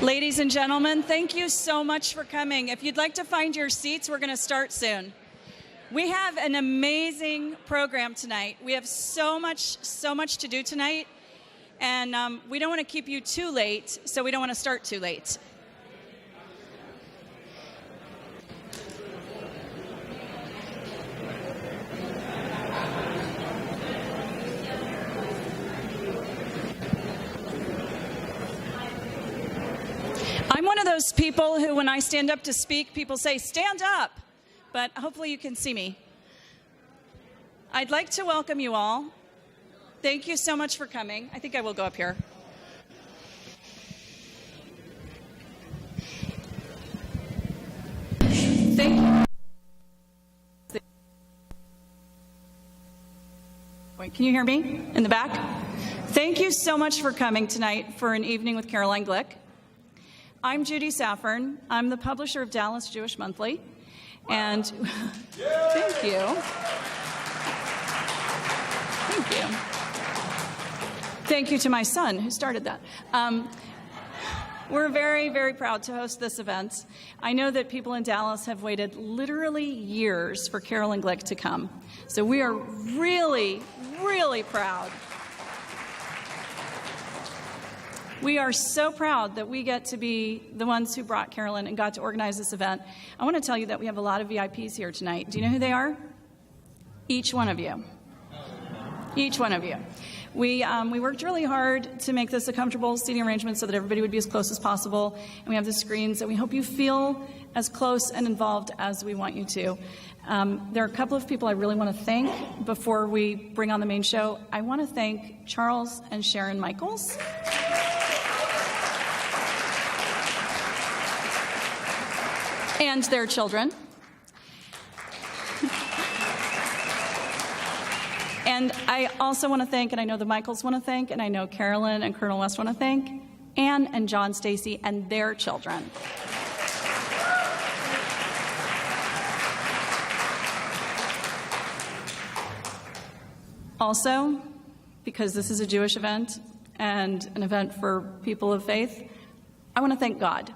Ladies and gentlemen, thank you so much for coming. If you'd like to find your seats, we're going to start soon. We have an amazing program tonight. We have so much to do tonight, and we don't want to keep you too late, so we don't want to start too late. I'm one of those people who, when I stand up to speak, people say, "Stand up," but hopefully you can see me. I'd like to welcome you all. Thank you so much for coming. I think I will go up here. Thank you. Wait, can you hear me in the back? Thank you so much for coming tonight for an evening with Caroline Glick. I'm Judy Saffern. I'm the publisher of Dallas Jewish Monthly. And thank you. Thank you. Thank you to my son who started that. We're very, very proud to host this event. I know that people in Dallas have waited literally years for Caroline Glick to come. So we are really, really proud. We are so proud that we get to be the ones who brought Carolyn and got to organize this event. I want to tell you that we have a lot of VIPs here tonight. Do you know who they are? Each one of you. Each one of you. We worked really hard to make this a comfortable seating arrangement so that everybody would be as close as possible. And we have the screens, and we hope you feel as close and involved as we want you to. There are a couple of people I really want to thank before we bring on the main show. I want to thank Charles and Sharon Michaels. And their children. And I also want to thank, and I know the Michaels want to thank, and I know Carolyn and Colonel West want to thank, Ann and John Stacy and their children. Also, because this is a Jewish event and an event for people of faith, I want to thank God.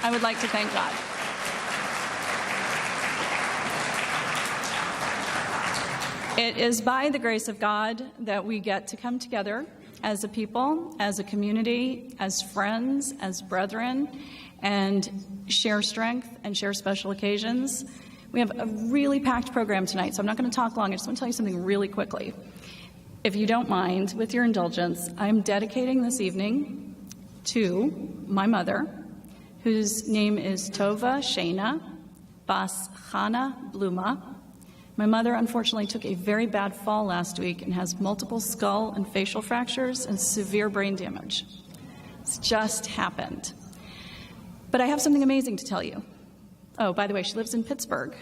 I would like to thank God. It is by the grace of God that we get to come together as a people, as a community, as friends, as brethren, and share strength and share special occasions. We have a really packed program tonight, so I'm not going to talk long. I just want to tell you something really quickly. If you don't mind, with your indulgence, I'm dedicating this evening to my mother, whose name is Tova Shana Bas Chana Bluma. My mother, unfortunately, took a very bad fall last week and has multiple skull and facial fractures and severe brain damage. It's just happened. But I have something amazing to tell you. Oh, by the way, she lives in Pittsburgh.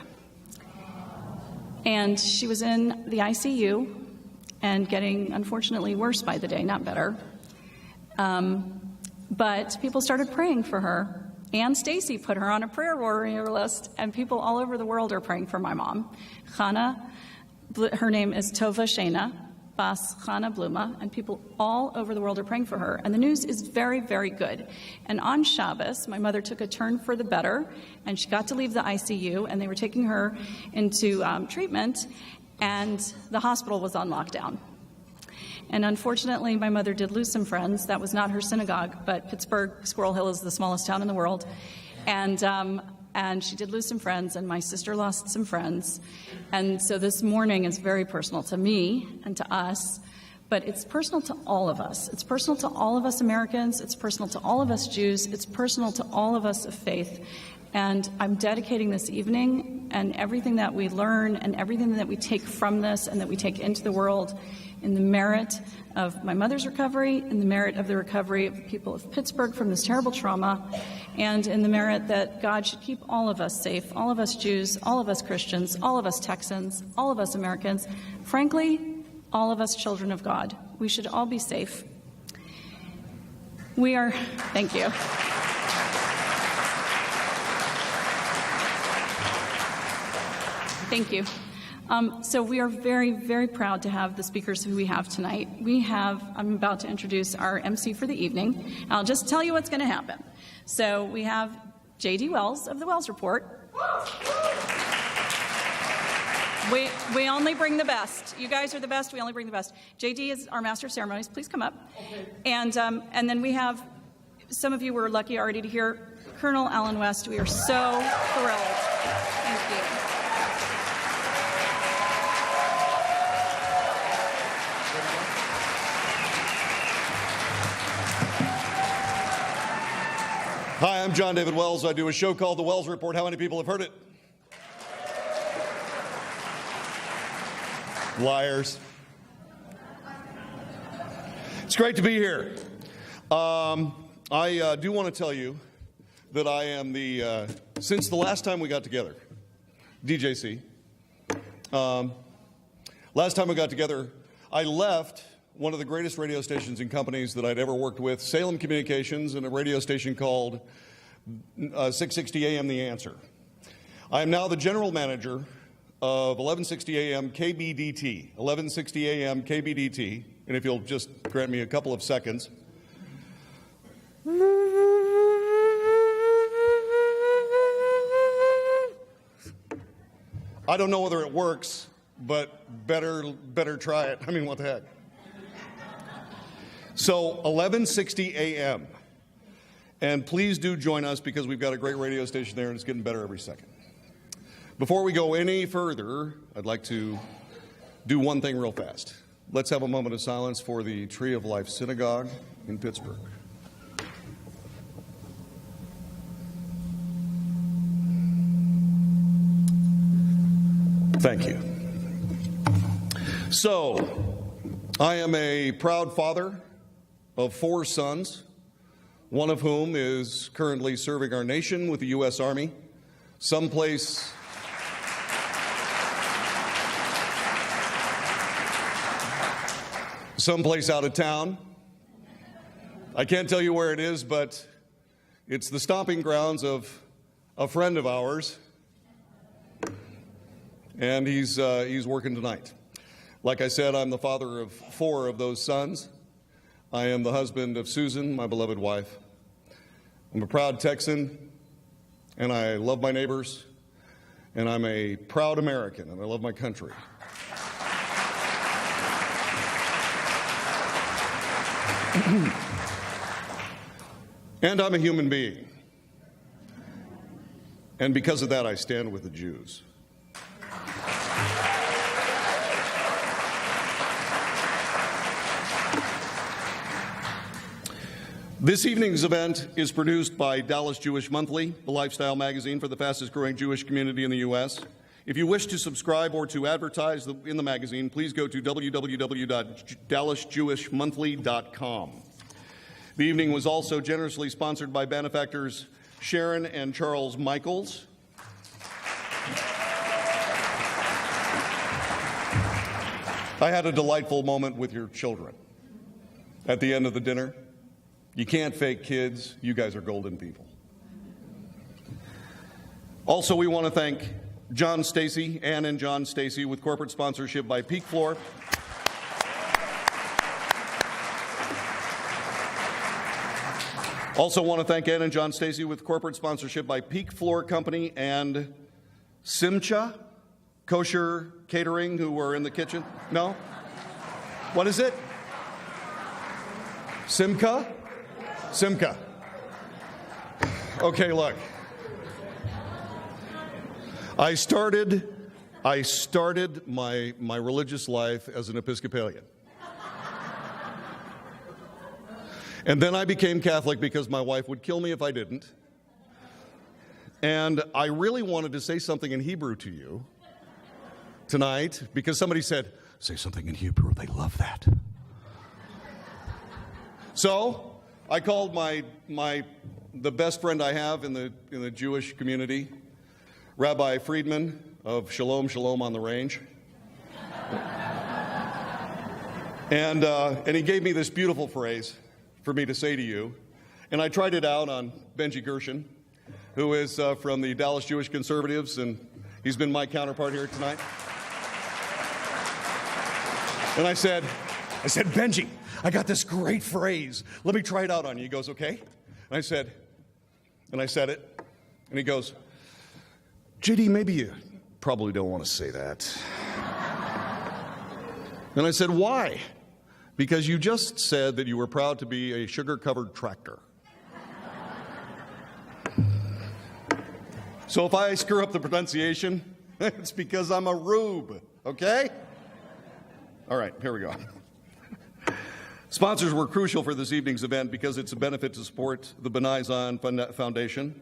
And she was in the ICU and getting, unfortunately, worse by the day, not better. But people started praying for her. Ann Stacy put her on a prayer warrior list, and people all over the world are praying for my mom. Chana, her name is Tova Shana Bas Chana Bluma, and people all over the world are praying for her. And the news is very, very good. And on Shabbos, my mother took a turn for the better, and she got to leave the ICU, and they were taking her into treatment, and the hospital was on lockdown. And unfortunately, my mother did lose some friends. That was not her synagogue, but Pittsburgh, Squirrel Hill is the smallest town in the world. And she did lose some friends, and my sister lost some friends. And so this morning is very personal to me and to us, but it's personal to all of us. It's personal to all of us Americans. It's personal to all of us Jews. It's personal to all of us of faith. And I'm dedicating this evening and everything that we learn and everything that we take from this and that we take into the world in the merit of my mother's recovery, in the merit of the recovery of the people of Pittsburgh from this terrible trauma, and in the merit that God should keep all of us safe, all of us Jews, all of us Christians, all of us Texans, all of us Americans, frankly, all of us children of God. We should all be safe. Thank you. Thank you. So we are very, very proud to have the speakers who we have tonight. I'm about to introduce our MC for the evening. I'll just tell you what's going to happen. So we have J.D. Wells of the Wells Report. We only bring the best. You guys are the best. We only bring the best. J.D. is our Master of Ceremonies. Please come up. Okay. And then we have, some of you were lucky already to hear Colonel Alan West. We are so thrilled. Thank you. Hi, I'm John David Wells. I do a show called The Wells Report. How many people have heard it? Liars. It's great to be here. I do want to tell you that I am since the last time we got together, DJC, last time we got together, I left one of the greatest radio stations and companies that I'd ever worked with, Salem Communications, and a radio station called 660 AM The Answer. I am now the general manager of 1160 AM KBDT, 1160 AM KBDT, and if you'll just grant me a couple of seconds. I don't know whether it works, but better try it. I mean, what the heck? So 1160 AM, and please do join us because we've got a great radio station there and it's getting better every second. Before we go any further, I'd like to do one thing real fast. Let's have a moment of silence for the Tree of Life Synagogue in Pittsburgh. Thank you. So, I am a proud father of 4 sons, one of whom is currently serving our nation with the U.S. Army, someplace out of town. I can't tell you where it is, but it's the stomping grounds of a friend of ours, and he's working tonight. Like I said, I'm the father of 4 of those sons. I am the husband of Susan, my beloved wife. I'm a proud Texan, and I love my neighbors, and I'm a proud American, and I love my country. And I'm a human being. And because of that, I stand with the Jews. This evening's event is produced by Dallas Jewish Monthly, the lifestyle magazine for the fastest growing Jewish community in the U.S. If you wish to subscribe or to advertise in the magazine, please go to www.dallasjewishmonthly.com. The evening was also generously sponsored by benefactors Sharon and Charles Michaels. I had a delightful moment with your children at the end of the dinner. You can't fake kids. You guys are golden people. Also, we want to thank John Stacy, Ann and John Stacy, with corporate sponsorship by Peak Floor. Also want to thank Ann and John Stacy with corporate sponsorship by Peak Floor Company and Simcha Kosher Catering, who were in the kitchen. No? What is it? Simca? Simca. Okay, look. I started my religious life as an Episcopalian. And then I became Catholic because my wife would kill me if I didn't. And I really wanted to say something in Hebrew to you tonight because somebody said, say something in Hebrew, they love that. So I called the best friend I have in the Jewish community, Rabbi Friedman of Shalom Shalom on the Range. And he gave me this beautiful phrase for me to say to you. And I tried it out on Benji Gershon, who is from the Dallas Jewish Conservatives, and he's been my counterpart here tonight. And I said, Benji, I got this great phrase. Let me try it out on you. He goes, okay. And I said it. And he goes, JD, maybe you probably don't want to say that. And I said, why? Because you just said that you were proud to be a sugar-covered tractor. So if I screw up the pronunciation, it's because I'm a rube, okay? All right, here we go. Sponsors were crucial for this evening's event because it's a benefit to support the B'nai Zion Foundation.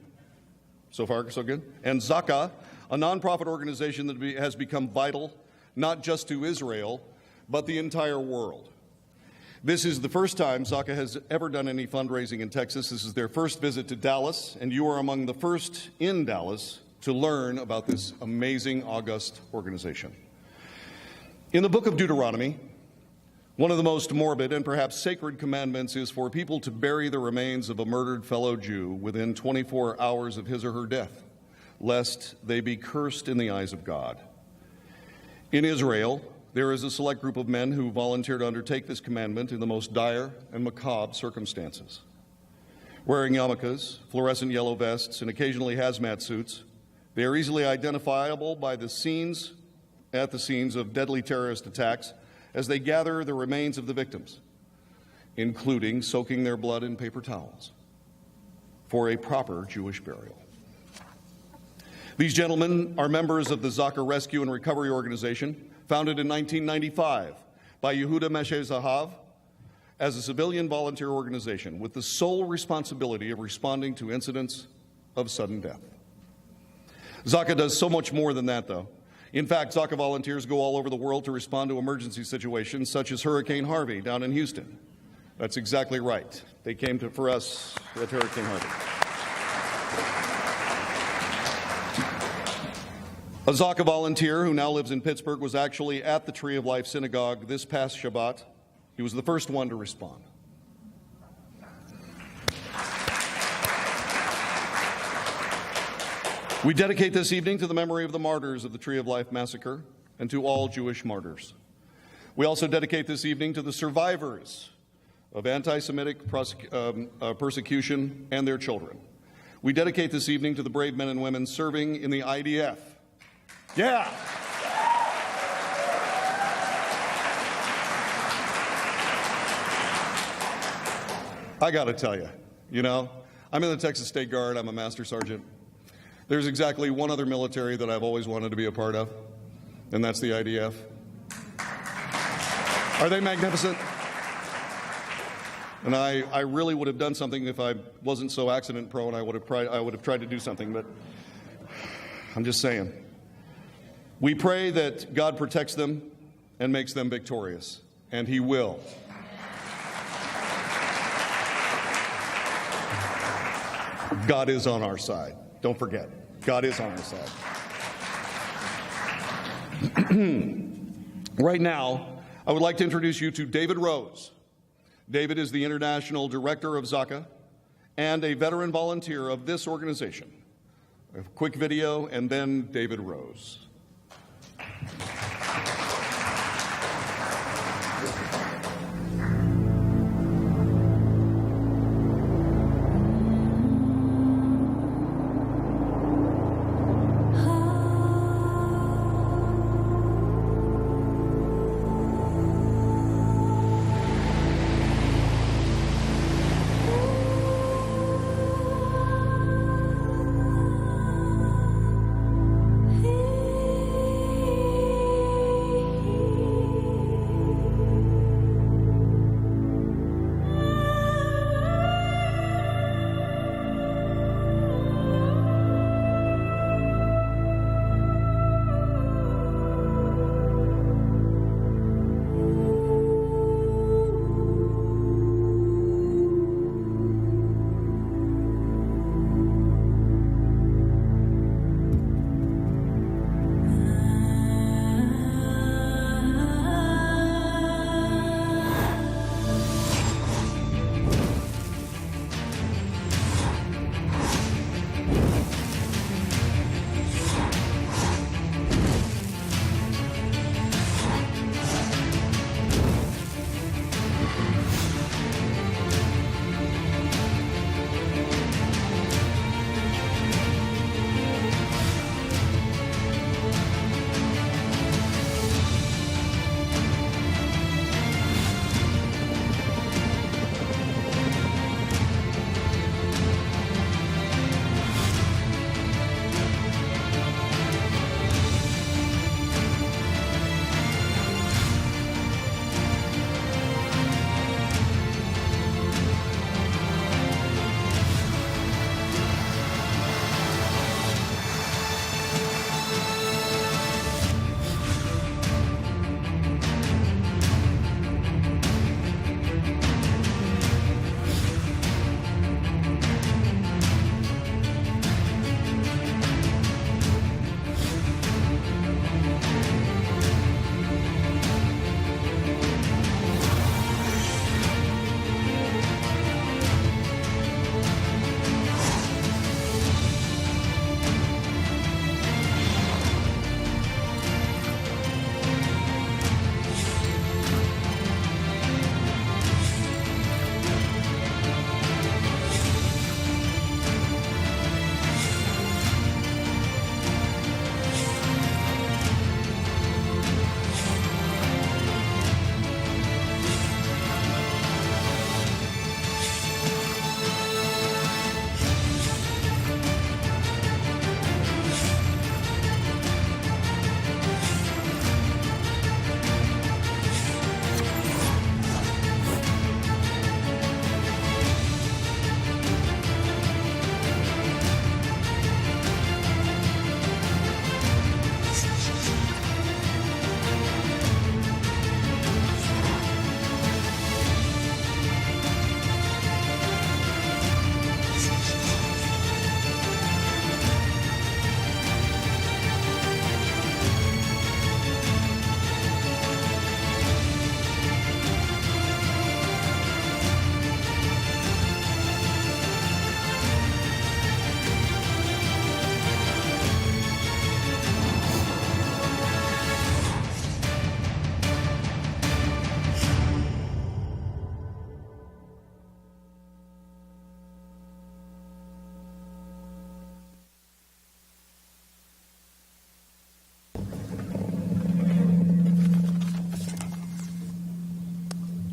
So far, so good. And Zaka, a nonprofit organization that has become vital, not just to Israel, but the entire world. This is the first time Zaka has ever done any fundraising in Texas. This is their first visit to Dallas, and you are among the first in Dallas to learn about this amazing, august organization. In the book of Deuteronomy, one of the most morbid and perhaps sacred commandments is for people to bury the remains of a murdered fellow Jew within 24 hours of his or her death, lest they be cursed in the eyes of God. In Israel, there is a select group of men who volunteer to undertake this commandment in the most dire and macabre circumstances. Wearing yarmulkes, fluorescent yellow vests, and occasionally hazmat suits, they are easily identifiable by the scenes of deadly terrorist attacks as they gather the remains of the victims, including soaking their blood in paper towels for a proper Jewish burial. These gentlemen are members of the Zaka Rescue and Recovery Organization, founded in 1995 by Yehuda Meshe Zahav as a civilian volunteer organization with the sole responsibility of responding to incidents of sudden death. Zaka does so much more than that, though. In fact, Zaka volunteers go all over the world to respond to emergency situations such as Hurricane Harvey down in Houston. That's exactly right. They came for us at Hurricane Harvey. A Zaka volunteer who now lives in Pittsburgh was actually at the Tree of Life Synagogue this past Shabbat. He was the first one to respond. We dedicate this evening to the memory of the martyrs of the Tree of Life massacre and to all Jewish martyrs. We also dedicate this evening to the survivors of anti-Semitic persecution and their children. We dedicate this evening to the brave men and women serving in the IDF. Yeah. I got to tell you, I'm in the Texas State Guard. I'm a Master Sergeant. There's exactly one other military that I've always wanted to be a part of, and that's the IDF. Are they magnificent? And I really would have done something if I wasn't so accident prone. I would have tried to do something, but I'm just saying. We pray that God protects them and makes them victorious, and He will. God is on our side. Don't forget, God is on our side. Right now, I would like to introduce you to David Rose. David is the International Director of Zaka and a veteran volunteer of this organization. A quick video, and then David Rose.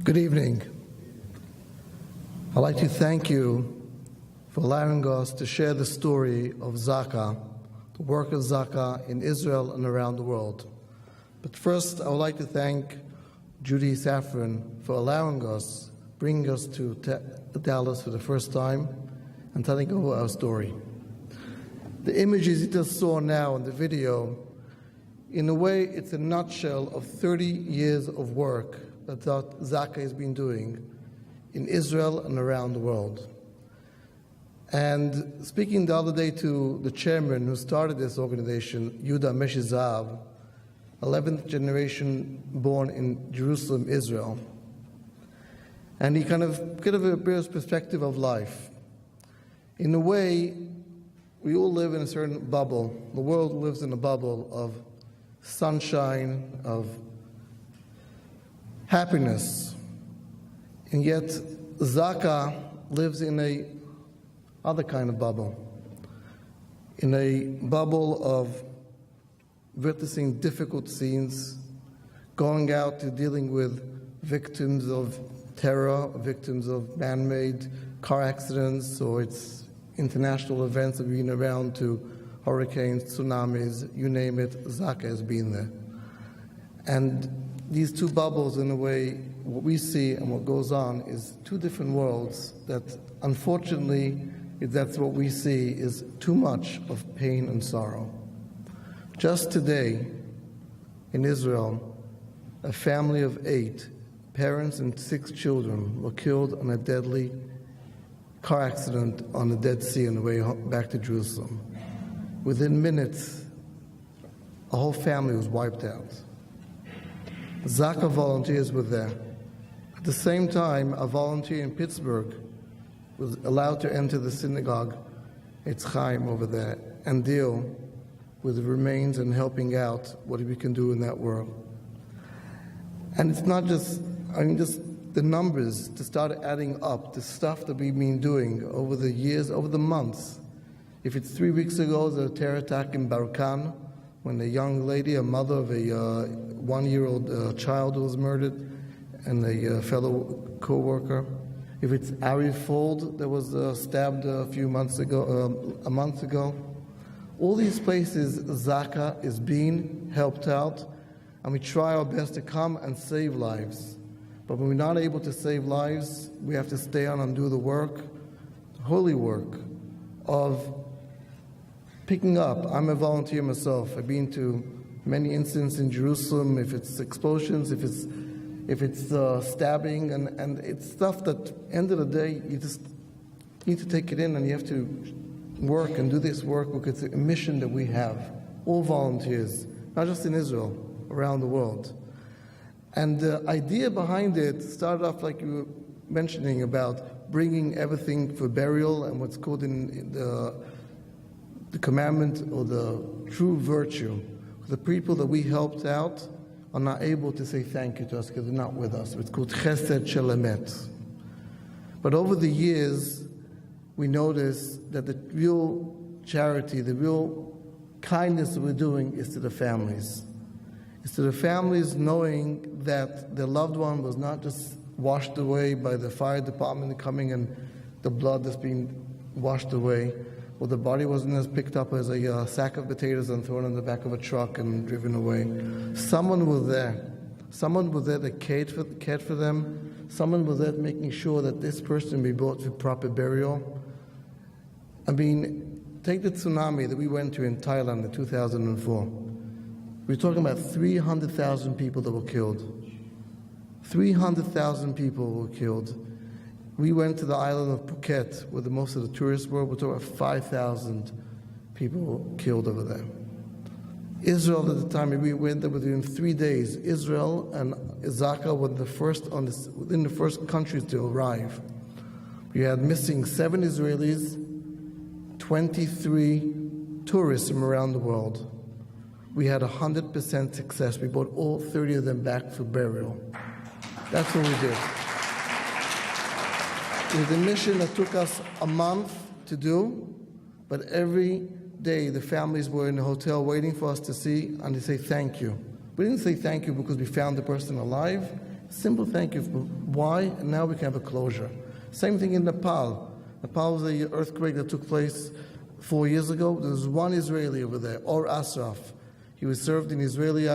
Good evening. I'd like to thank you for allowing us to share the story of Zaka, the work of Zaka in Israel and around the world. But first, I would like to thank Judy Safran for allowing us, bringing us to Dallas for the first time and telling over our story. The images you just saw now in the video, in a way, it's a nutshell of 30 years of work that Zaka has been doing in Israel and around the world. And speaking the other day to the chairman who started this organization, Yuda Meshizav, 11th generation born in Jerusalem, Israel. And he kind of a bit perspective of life. In a way, we all live in a certain bubble. The world lives in a bubble of sunshine, of happiness. And yet, Zaka lives in a other kind of bubble. In a bubble of witnessing difficult scenes, going out to dealing with victims of terror, victims of man-made car accidents, or it's international events that have been around, to hurricanes, tsunamis, you name it, Zaka has been there. And these two bubbles, in a way, what we see and what goes on is two different worlds that, unfortunately, if that's what we see, is too much of pain and sorrow. Just today, in Israel, a family of 8, parents and 6 children, were killed in a deadly car accident on the Dead Sea on the way back to Jerusalem. Within minutes, a whole family was wiped out. Zaka volunteers were there. At the same time, a volunteer in Pittsburgh was allowed to enter the synagogue, Eitz Chaim over there, and deal with the remains and helping out what we can do in that world. And it's not just, just the numbers to start adding up, the stuff that we've been doing over the years, over the months. If it's 3 weeks ago, the terror attack in Barkan, when a young lady, a mother of a 1-year-old child was murdered, and a fellow co-worker. If it's Ari Fold that was stabbed a month ago. All these places, Zaka is being helped out, and we try our best to come and save lives. But when we're not able to save lives, we have to stay on and do the work, holy work, of picking up. I'm a volunteer myself. I've been to many incidents in Jerusalem, if it's explosions, if it's stabbing, and it's stuff that, end of the day, you just need to take it in, and you have to work and do this work because it's a mission that we have, all volunteers, not just in Israel, around the world. And the idea behind it started off, like you were mentioning, about bringing everything for burial and what's called in the commandment, or the true virtue. The people that we helped out are not able to say thank you to us because they're not with us. It's called chesed shel emet. But over the years, we noticed that the real charity, the real kindness that we're doing is to the families. It's to the families knowing that their loved one was not just washed away by the fire department coming and the blood that's being washed away, or the body wasn't as picked up as a sack of potatoes and thrown in the back of a truck and driven away. Someone was there. Someone was there that cared for them. Someone was there making sure that this person be brought to proper burial. I mean, take the tsunami that we went to in Thailand in 2004. We're talking about 300,000 people that were killed. 300,000 people were killed. We went to the island of Phuket, where most of the tourists were. We're talking about 5,000 people killed over there. Israel at the time, we went there within 3 days. Israel and Zaka were within the first countries to arrive. We had missing 7 Israelis, 23 tourists from around the world. We had 100% success. We brought all 30 of them back for burial. That's what we did. It was a mission that took us a month to do, but every day the families were in the hotel waiting for us to see, and they say thank you. We didn't say thank you because we found the person alive. Simple thank you. Why? And now we can have a closure. Same thing in Nepal. Nepal was the earthquake that took place 4 years ago. There was one Israeli over there, Or Asraf. He was served in Israeli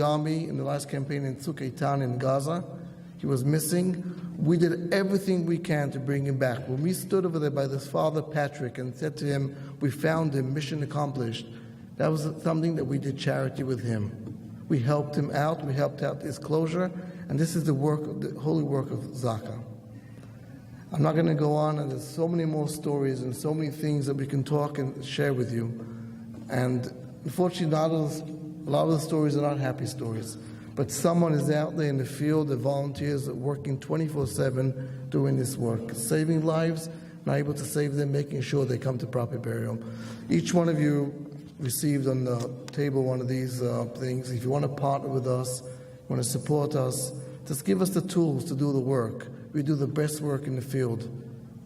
army in the last campaign in Tzuk Eitan in Gaza. He was missing. We did everything we can to bring him back. When we stood over there by his father, Patrick, and said to him, we found him, mission accomplished, that was something that we did charity with him. We helped him out. We helped out his closure. And this is the work, the holy work of Zaka. I'm not going to go on, and there's so many more stories and so many things that we can talk and share with you. And unfortunately, a lot of the stories are not happy stories. But someone is out there in the field, the volunteers are working 24/7 doing this work, saving lives, not able to save them, making sure they come to proper burial. Each one of you received on the table one of these things. If you want to partner with us, want to support us, just give us the tools to do the work. We do the best work in the field.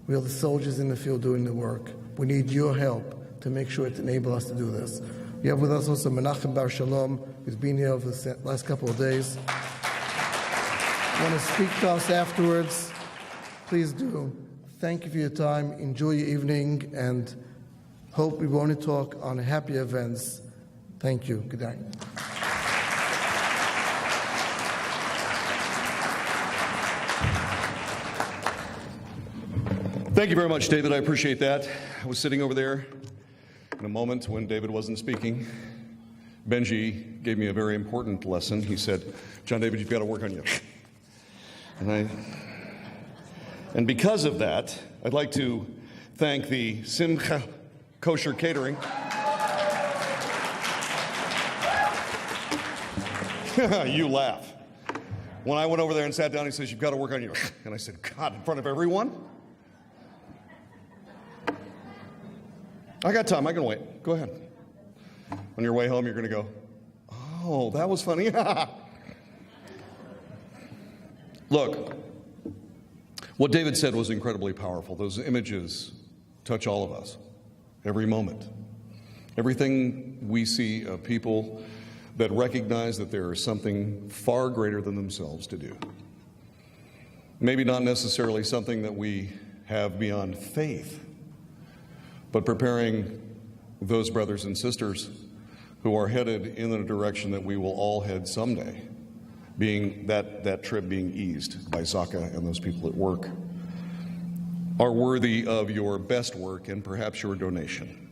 We are the soldiers in the field doing the work. We need your help to make sure it enables us to do this. We have with us also Menachem Bar Shalom, who's been here over the last couple of days. Want to speak to us afterwards? Please do. Thank you for your time. Enjoy your evening, and hope we will only talk on happy events. Thank you. Good night. Thank you very much, David. I appreciate that. I was sitting over there in a moment when David wasn't speaking. Benji gave me a very important lesson. He said, John David, you've got to work on you. And because of that, I'd like to thank the Simcha Kosher Catering. You laugh. When I went over there and sat down, he says, you've got to work on you. And I said, God, in front of everyone? I got time. I can wait. Go ahead. On your way home, you're going to go, oh, that was funny. Look, what David said was incredibly powerful. Those images touch all of us, every moment. Everything we see of people that recognize that there is something far greater than themselves to do. Maybe not necessarily something that we have beyond faith, but preparing those brothers and sisters who are headed in the direction that we will all head someday, being that trip being eased by Zaka and those people at work, are worthy of your best work and perhaps your donation.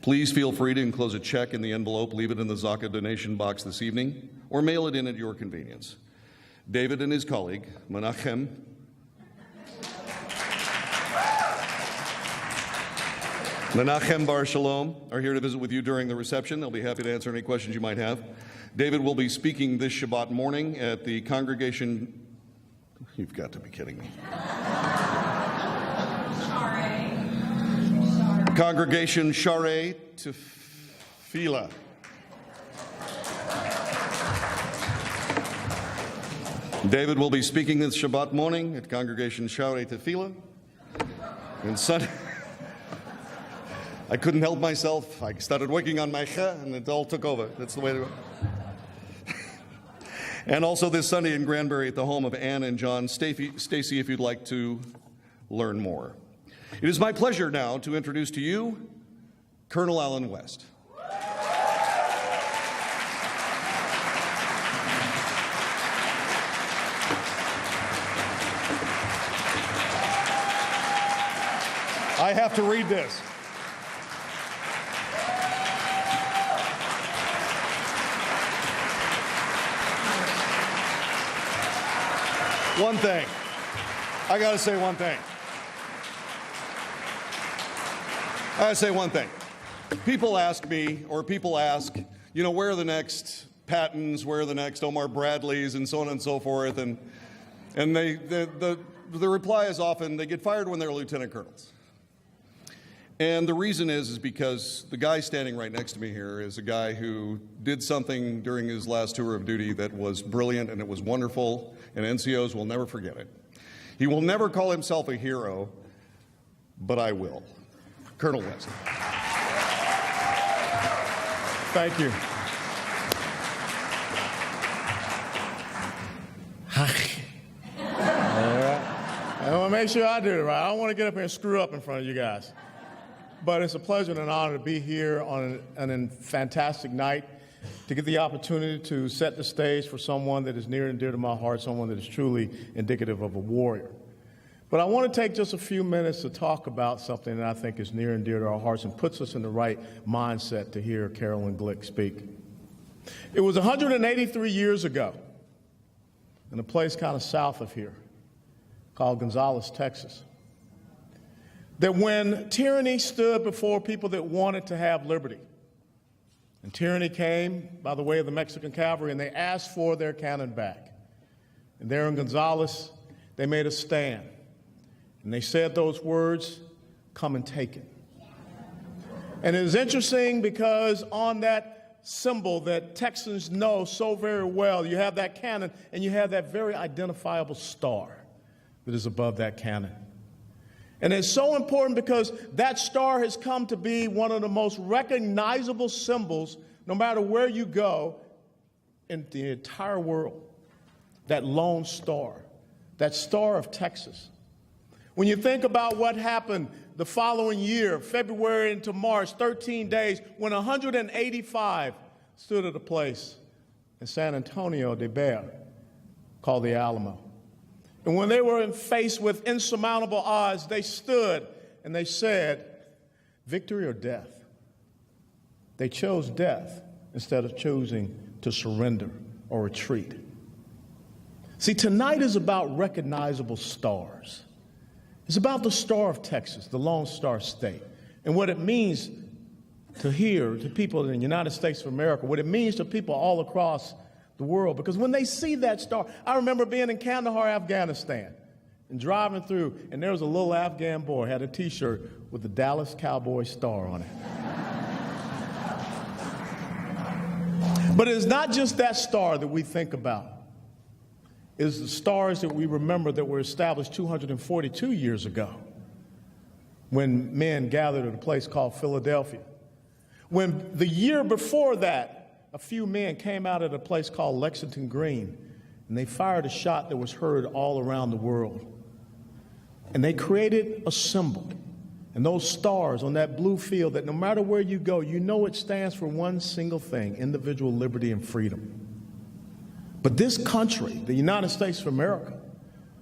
Please feel free to enclose a check in the envelope, leave it in the Zaka donation box this evening, or mail it in at your convenience. David and his colleague, Menachem Bar Shalom are here to visit with you during the reception. They'll be happy to answer any questions you might have. David will be speaking this Shabbat morning at the congregation. You've got to be kidding me. Congregation Sharei Tefillah. David will be speaking this Shabbat morning at Congregation Sharei Tefillah. And Sunday. I couldn't help myself. I started working on my cha, and it all took over. That's the way to go. And also this Sunday in Granbury at the home of Ann and John Stacy, if you'd like to learn more. It is my pleasure now to introduce to you Colonel Alan West. I have to read this. One thing. I got to say one thing. People ask me, or people ask, where are the next Pattons, where are the next Omar Bradleys, and so on and so forth, and the reply is often they get fired when they're lieutenant colonels. And the reason is because the guy standing right next to me here is a guy who did something during his last tour of duty that was brilliant and it was wonderful, and NCOs will never forget it. He will never call himself a hero, but I will. Colonel West. Thank you. want to make sure I do it right. I don't want to get up here and screw up in front of you guys. But it's a pleasure and an honor to be here on a fantastic night, to get the opportunity to set the stage for someone that is near and dear to my heart, someone that is truly indicative of a warrior. But I want to take just a few minutes to talk about something that I think is near and dear to our hearts and puts us in the right mindset to hear Carolyn Glick speak. It was 183 years ago in a place kind of south of here called Gonzales, Texas, that when tyranny stood before people that wanted to have liberty, and tyranny came by the way of the Mexican cavalry, and they asked for their cannon back. And there in Gonzales, they made a stand. And they said those words, "Come and take it." And it is interesting because on that symbol that Texans know so very well, you have that cannon and you have that very identifiable star that is above that cannon. And it's so important because that star has come to be one of the most recognizable symbols, no matter where you go in the entire world. That lone star, that star of Texas. When you think about what happened the following year, February into March, 13 days, when 185 stood at a place in San Antonio de Bexar called the Alamo. And when they were faced with insurmountable odds, they stood and they said, victory or death? They chose death instead of choosing to surrender or retreat. See, tonight is about recognizable stars. It's about the star of Texas, the Lone Star State, and what it means to people in the United States of America, what it means to people all across the world. Because when they see that star, I remember being in Kandahar, Afghanistan, and driving through, and there was a little Afghan boy, had a T-shirt with the Dallas Cowboy star on it. But it's not just that star that we think about. It's the stars that we remember that were established 242 years ago when men gathered at a place called Philadelphia. When the year before that, a few men came out at a place called Lexington Green, and they fired a shot that was heard all around the world. And they created a symbol. And those stars on that blue field that no matter where you go, you know it stands for one single thing: individual liberty and freedom. But this country, the United States of America,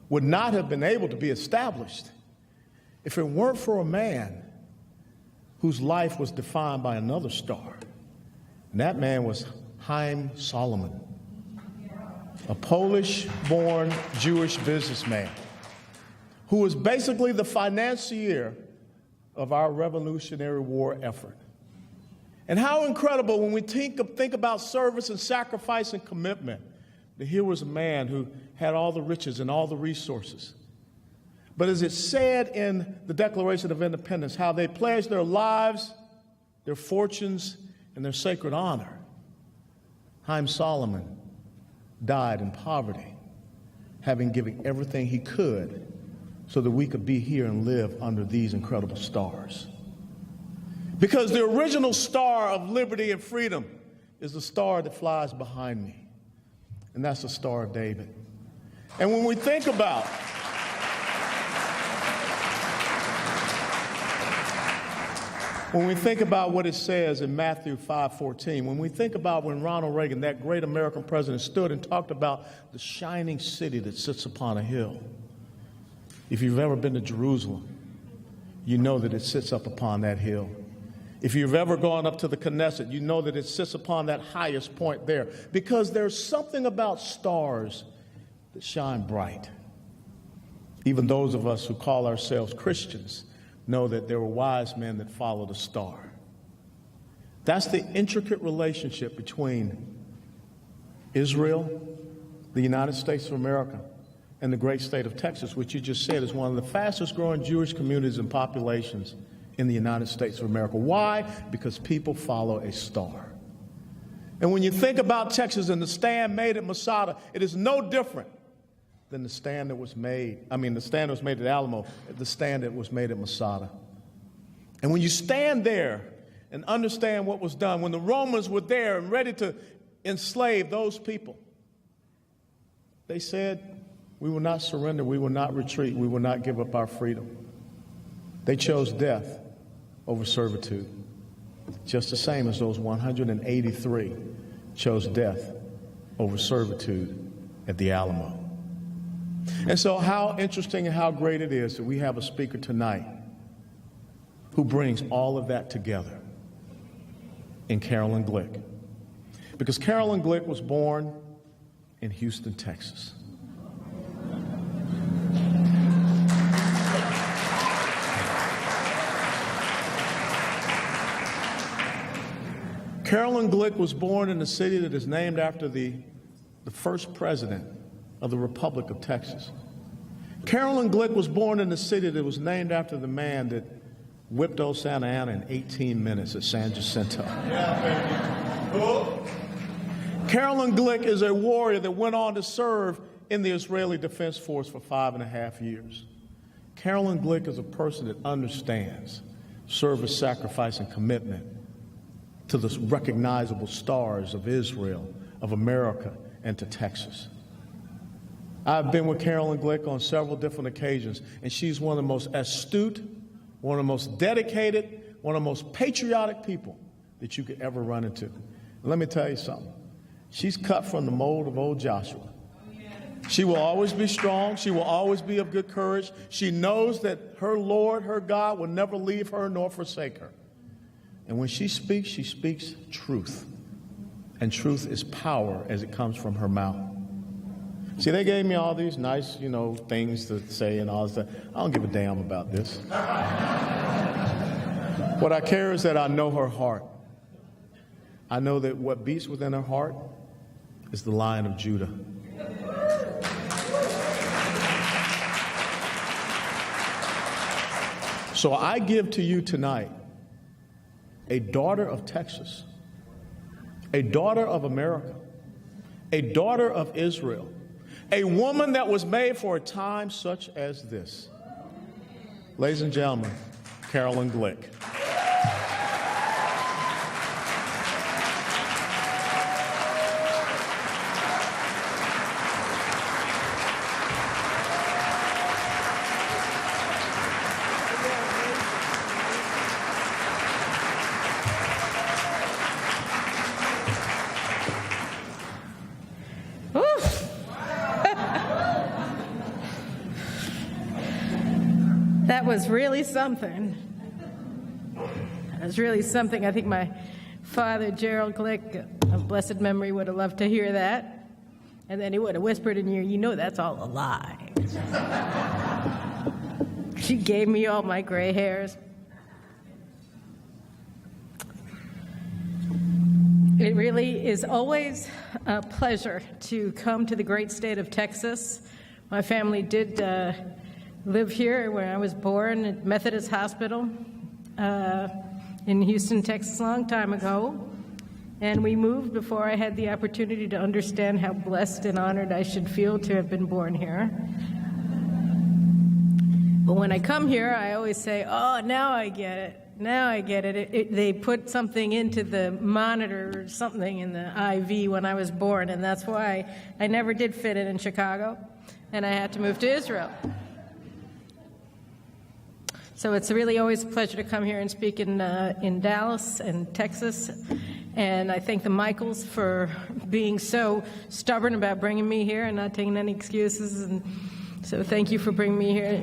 would not have been able to be established if it weren't for a man whose life was defined by another star. And that man was Chaim Solomon, a Polish-born Jewish businessman who was basically the financier of our Revolutionary War effort. And how incredible when we think about service and sacrifice and commitment, that here was a man who had all the riches and all the resources. But as it said in the Declaration of Independence, how they pledged their lives, their fortunes, and their sacred honor, Chaim Solomon died in poverty, having given everything he could so that we could be here and live under these incredible stars. Because the original star of liberty and freedom is the star that flies behind me, and that's the Star of David. And when we think about what it says in Matthew 5:14, when we think about when Ronald Reagan, that great American president, stood and talked about the shining city that sits upon a hill. If you've ever been to Jerusalem, you know that it sits up upon that hill. If you've ever gone up to the Knesset, you know that it sits upon that highest point there, because there's something about stars that shine bright. Even those of us who call ourselves Christians know that there were wise men that followed a star. That's the intricate relationship between Israel, the United States of America, and the great state of Texas, which you just said is one of the fastest growing Jewish communities and populations in the United States of America. Why? Because people follow a star. And when you think about Texas and the stand made at Masada, it is no different than the stand that was made, the stand that was made at Alamo, the stand that was made at Masada. And when you stand there and understand what was done, when the Romans were there and ready to enslave those people, they said, We will not surrender. We will not retreat. We will not give up our freedom. They chose death over servitude, just the same as those 183 chose death over servitude at the Alamo. And so how interesting and how great it is that we have a speaker tonight who brings all of that together in Carolyn Glick. Because Carolyn Glick was born in Houston, Texas. Carolyn Glick was born in the city that is named after the first president of the Republic of Texas. Carolyn Glick was born in the city that was named after the man that whipped old Santa Ana in 18 minutes at San Jacinto. Carolyn Glick is a warrior that went on to serve in the Israeli Defense Force for 5.5 years. Carolyn Glick is a person that understands service, sacrifice, and commitment to the recognizable stars of Israel, of America, and to Texas. I've been with Carolyn Glick on several different occasions, and she's one of the most astute, one of the most dedicated, one of the most patriotic people that you could ever run into. And let me tell you something. She's cut from the mold of old Joshua. She will always be strong. She will always be of good courage. She knows that her Lord, her God, will never leave her nor forsake her. And when she speaks truth. And truth is power as it comes from her mouth. See, they gave me all these nice, things to say and all that. I don't give a damn about this. What I care is that I know her heart. I know that what beats within her heart is the Lion of Judah. So I give to you tonight a daughter of Texas, a daughter of America, a daughter of Israel, a woman that was made for a time such as this. Ladies and gentlemen, Carolyn Glick. That was really something. That was really something. I think my father, Gerald Glick, of blessed memory, would have loved to hear that. And then he would have whispered in your ear, you know that's all a lie. She gave me all my gray hairs. It really is always a pleasure to come to the great state of Texas. My family did live here when I was born at Methodist Hospital in Houston, Texas, a long time ago. And we moved before I had the opportunity to understand how blessed and honored I should feel to have been born here. But when I come here, I always say, oh, now I get it. Now I get it. They put something into the monitor or something in the IV when I was born, and that's why I never did fit in Chicago, and I had to move to Israel. So it's really always a pleasure to come here and speak in Dallas and Texas. And I thank the Michaels for being so stubborn about bringing me here and not taking any excuses. And so thank you for bringing me here.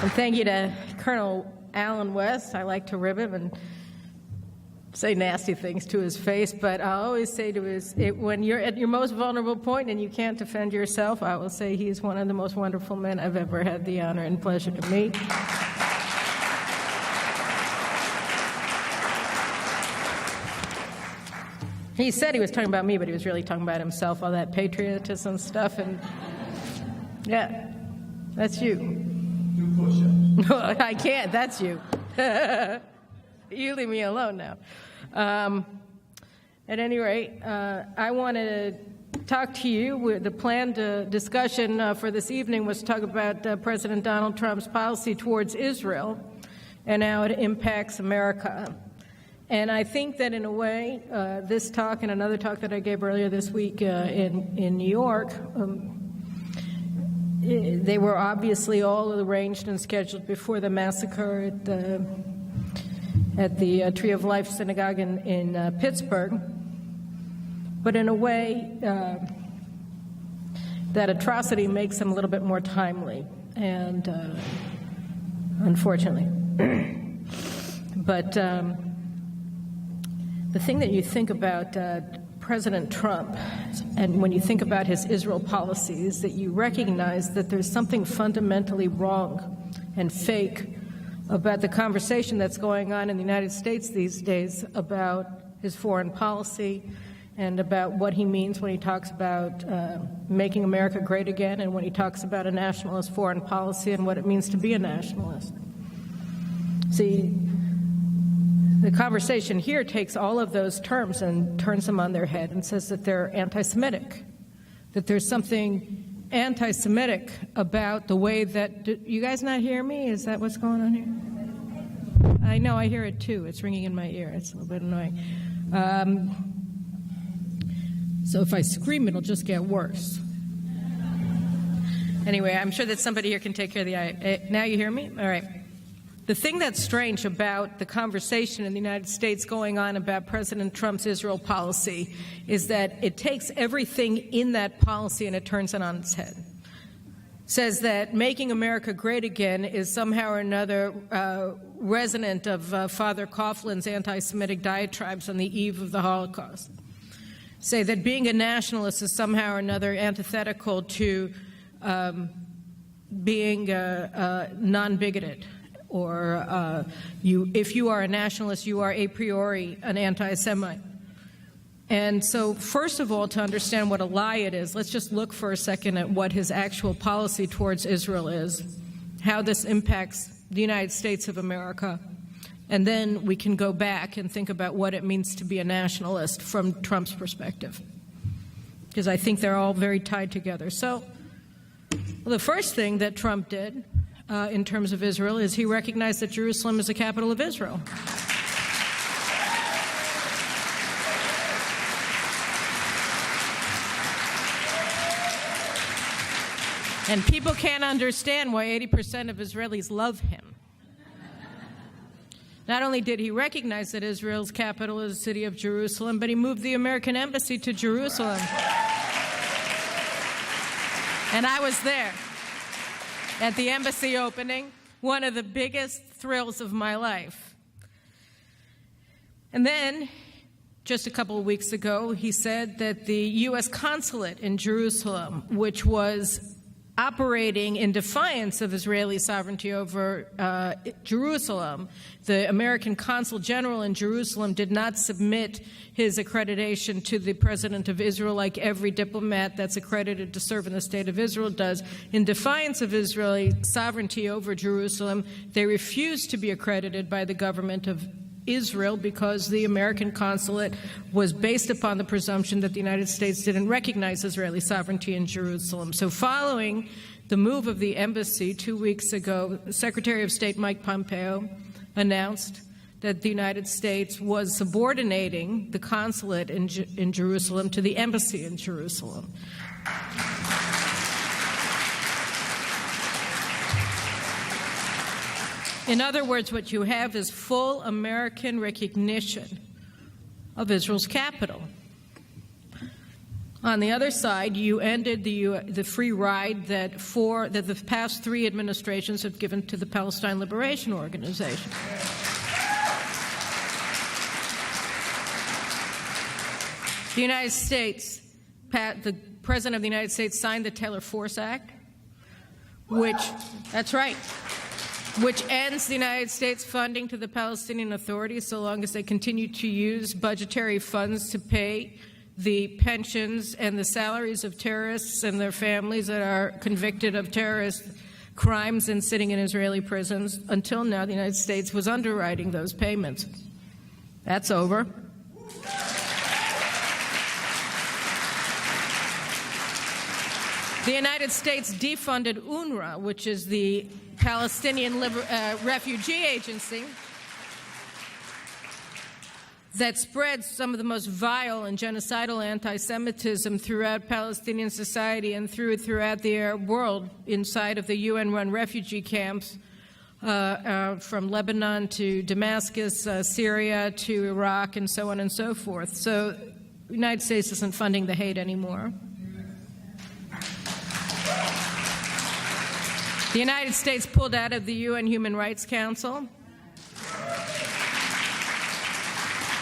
And thank you to Colonel Alan West. I like to rib him and say nasty things to his face, but I'll always say to when you're at your most vulnerable point and you can't defend yourself, I will say he is one of the most wonderful men I've ever had the honor and pleasure to meet. He said he was talking about me, but he was really talking about himself, all that patriotism stuff, and yeah, that's you. Do push-ups. I can't, that's you. You leave me alone now. At any rate, I wanted to talk to you. The planned discussion for this evening was to talk about President Donald Trump's policy towards Israel and how it impacts America. And I think that in a way, this talk and another talk that I gave earlier this week in New York, they were obviously all arranged and scheduled before the massacre at the Tree of Life Synagogue in Pittsburgh. But in a way, that atrocity makes them a little bit more timely, and unfortunately. But the thing that you think about President Trump, and when you think about his Israel policy, is that you recognize that there's something fundamentally wrong and fake about the conversation that's going on in the United States these days about his foreign policy and about what he means when he talks about making America great again, and when he talks about a nationalist foreign policy and what it means to be a nationalist. See, the conversation here takes all of those terms and turns them on their head and says that they're anti-Semitic, that there's something anti-Semitic about the way that... You guys not hear me? Is that what's going on here? I know, I hear it too. It's ringing in my ear. It's a little bit annoying. So if I scream, it'll just get worse. Anyway, I'm sure that somebody here can take care of the... Now you hear me? All right. The thing that's strange about the conversation in the United States going on about President Trump's Israel policy is that it takes everything in that policy and it turns it on its head. Says that making America great again is somehow or another resonant of Father Coughlin's anti-Semitic diatribes on the eve of the Holocaust. Say that being a nationalist is somehow or another antithetical to being non-bigoted. Or if you are a nationalist, you are a priori an anti-Semite. And so, first of all, to understand what a lie it is, let's just look for a second at what his actual policy towards Israel is, how this impacts the United States of America, and then we can go back and think about what it means to be a nationalist from Trump's perspective, because I think they're all very tied together. So, well, the first thing that Trump did in terms of Israel is he recognized that Jerusalem is the capital of Israel. And people can't understand why 80% of Israelis love him. Not only did he recognize that Israel's capital is the city of Jerusalem, but he moved the American embassy to Jerusalem. And I was there at the embassy opening, one of the biggest thrills of my life. And then, just a couple of weeks ago, he said that the U.S. consulate in Jerusalem, which was operating in defiance of Israeli sovereignty over Jerusalem, the American consul general in Jerusalem did not submit his accreditation to the president of Israel like every diplomat that's accredited to serve in the state of Israel does. In defiance of Israeli sovereignty over Jerusalem, they refused to be accredited by the government of Israel because the American consulate was based upon the presumption that the United States didn't recognize Israeli sovereignty in Jerusalem. So following the move of the embassy 2 weeks ago, Secretary of State Mike Pompeo announced that the United States was subordinating the consulate in Jerusalem to the embassy in Jerusalem. In other words, what you have is full American recognition of Israel's capital. On the other side, you ended the free ride that the past three administrations have given to the Palestine Liberation Organization. The United States, the President of the United States signed the Taylor Force Act, that's right, which ends the United States funding to the Palestinian Authority so long as they continue to use budgetary funds to pay the pensions and the salaries of terrorists and their families that are convicted of terrorist crimes and sitting in Israeli prisons. Until now, the United States was underwriting those payments. That's over. The United States defunded UNRWA, which is the Palestinian Refugee Agency, that spreads some of the most vile and genocidal anti-Semitism throughout Palestinian society and throughout the Arab world inside of the UN-run refugee camps from Lebanon to Damascus, Syria to Iraq, and so on and so forth. So the United States isn't funding the hate anymore. The United States pulled out of the UN Human Rights Council,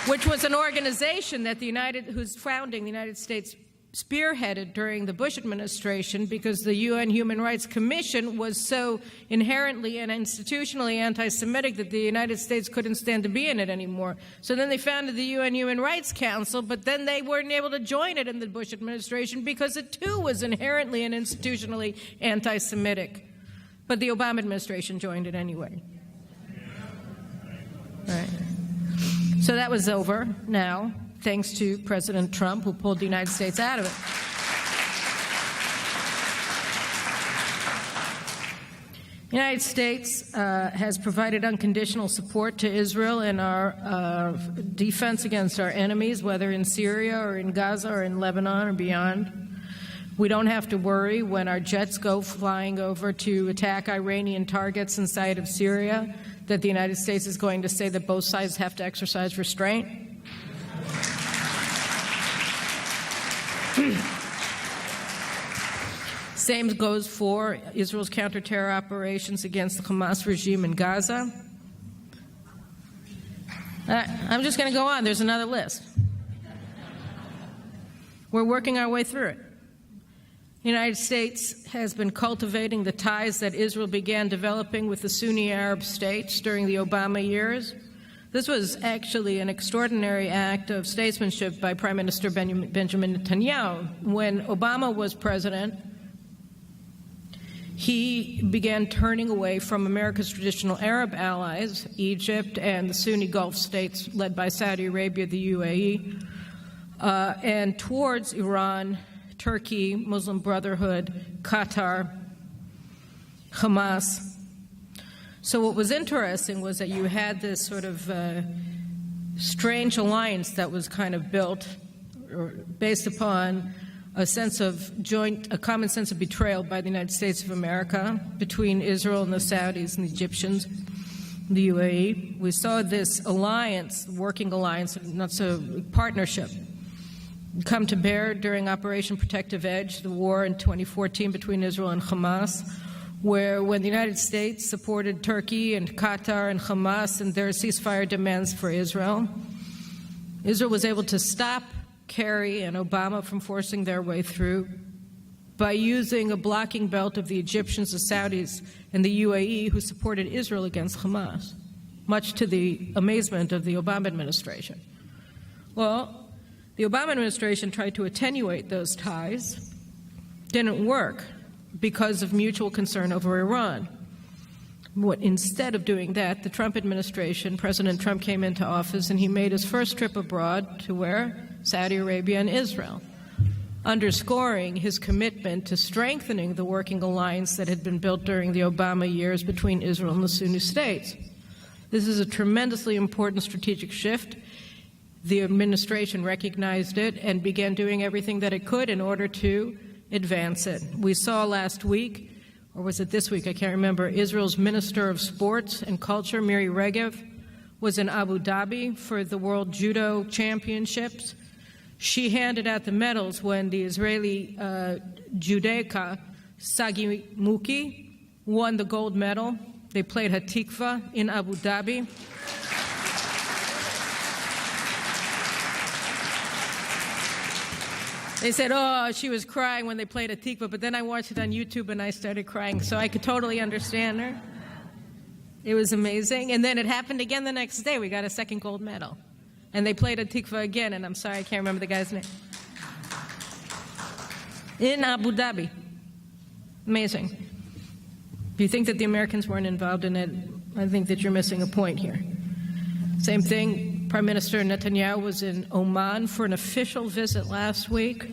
which was an organization that whose founding the United States spearheaded during the Bush administration, because the UN Human Rights Commission was so inherently and institutionally anti-Semitic that the United States couldn't stand to be in it anymore. So then they founded the UN Human Rights Council, but then they weren't able to join it in the Bush administration because it too was inherently and institutionally anti-Semitic. But the Obama administration joined it anyway. Right. So that was over now, thanks to President Trump, who pulled the United States out of it. The United States has provided unconditional support to Israel in our defense against our enemies, whether in Syria or in Gaza or in Lebanon or beyond. We don't have to worry when our jets go flying over to attack Iranian targets inside of Syria that the United States is going to say that both sides have to exercise restraint. Same goes for Israel's counter-terror operations against the Hamas regime in Gaza. I'm just going to go on. There's another list. We're working our way through it. The United States has been cultivating the ties that Israel began developing with the Sunni Arab states during the Obama years. This was actually an extraordinary act of statesmanship by Prime Minister Benjamin Netanyahu. When Obama was president, he began turning away from America's traditional Arab allies, Egypt and the Sunni Gulf states led by Saudi Arabia, the UAE, and towards Iran, Turkey, Muslim Brotherhood, Qatar, Hamas. So what was interesting was that you had this sort of strange alliance that was kind of built based upon a common sense of betrayal by the United States of America between Israel and the Saudis and the Egyptians, the UAE. We saw this alliance, working alliance, not so partnership, come to bear during Operation Protective Edge, the war in 2014 between Israel and Hamas, where when the United States supported Turkey and Qatar and Hamas and their ceasefire demands for Israel, Israel was able to stop Kerry and Obama from forcing their way through by using a blocking belt of the Egyptians, the Saudis, and the UAE, who supported Israel against Hamas, much to the amazement of the Obama administration. Well, the Obama administration tried to attenuate those ties. Didn't work because of mutual concern over Iran. Instead of doing that, the Trump administration, President Trump came into office and he made his first trip abroad to where? Saudi Arabia and Israel, underscoring his commitment to strengthening the working alliance that had been built during the Obama years between Israel and the Sunni states. This is a tremendously important strategic shift. The administration recognized it and began doing everything that it could in order to advance it. We saw last week, or was it this week, I can't remember, Israel's Minister of Sports and Culture, Miri Regev, was in Abu Dhabi for the World Judo Championships. She handed out the medals when the Israeli judoka Sagi Muki won the gold medal. They played Hatikva in Abu Dhabi. They said, oh, she was crying when they played Hatikva, but then I watched it on YouTube and I started crying, so I could totally understand her. It was amazing. And then it happened again the next day. We got a second gold medal. And they played Hatikva again, and I'm sorry, I can't remember the guy's name. In Abu Dhabi. Amazing. If you think that the Americans weren't involved in it, I think that you're missing a point here. Same thing, Prime Minister Netanyahu was in Oman for an official visit last week,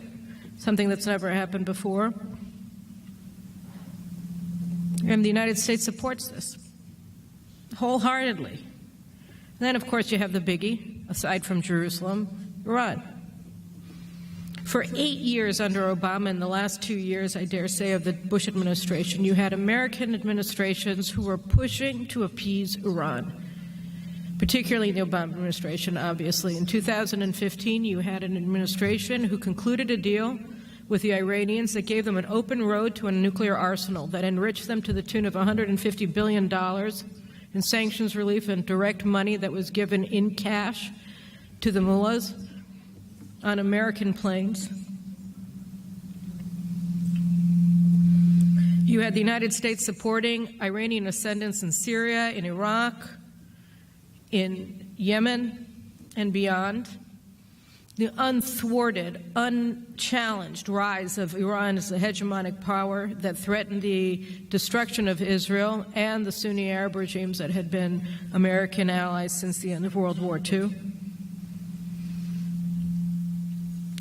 something that's never happened before. And the United States supports this wholeheartedly. And then, of course, you have the biggie aside from Jerusalem, Iran. For 8 years under Obama and the last 2 years, I dare say, of the Bush administration, you had American administrations who were pushing to appease Iran, particularly the Obama administration, obviously. In 2015, you had an administration who concluded a deal with the Iranians that gave them an open road to a nuclear arsenal that enriched them to the tune of $150 billion in sanctions relief and direct money that was given in cash to the mullahs on American planes. You had the United States supporting Iranian ascendants in Syria, in Iraq, in Yemen, and beyond. The unthwarted, unchallenged rise of Iran as a hegemonic power that threatened the destruction of Israel and the Sunni Arab regimes that had been American allies since the end of World War II.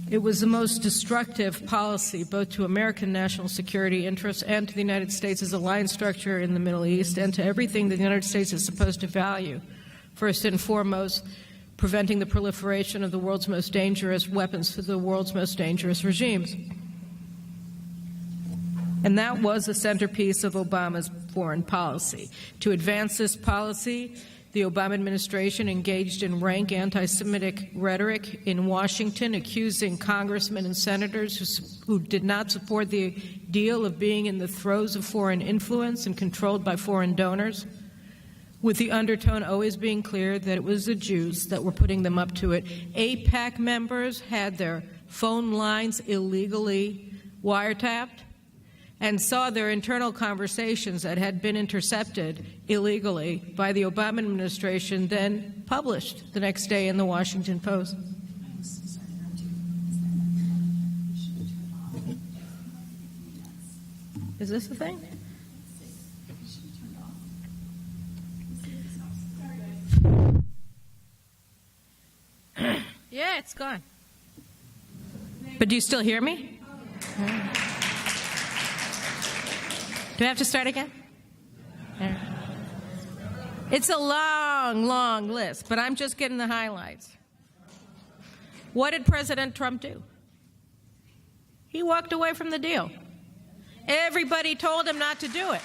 It was the most destructive policy both to American national security interests and to the United States' alliance structure in the Middle East and to everything the United States is supposed to value. First and foremost, preventing the proliferation of the world's most dangerous weapons to the world's most dangerous regimes. And that was a centerpiece of Obama's foreign policy. To advance this policy, the Obama administration engaged in rank anti-Semitic rhetoric in Washington, accusing congressmen and senators who did not support the deal of being in the throes of foreign influence and controlled by foreign donors, with the undertone always being clear that it was the Jews that were putting them up to it. AIPAC members had their phone lines illegally wiretapped and saw their internal conversations that had been intercepted illegally by the Obama administration, then published the next day in the Washington Post. Is this the thing? Yeah, it's gone. But do you still hear me? Do I have to start again? It's a long, long list, but I'm just getting the highlights. What did President Trump do? He walked away from the deal. Everybody told him not to do it.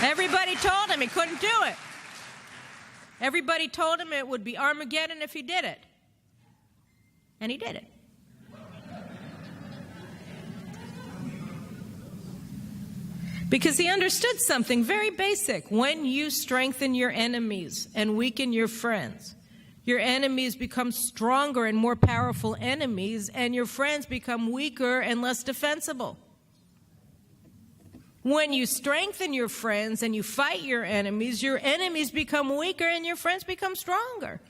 Everybody told him he couldn't do it. Everybody told him it would be Armageddon if he did it. And he did it. Because he understood something very basic. When you strengthen your enemies and weaken your friends, your enemies become stronger and more powerful enemies, and your friends become weaker and less defensible. When you strengthen your friends and you fight your enemies become weaker and your friends become stronger.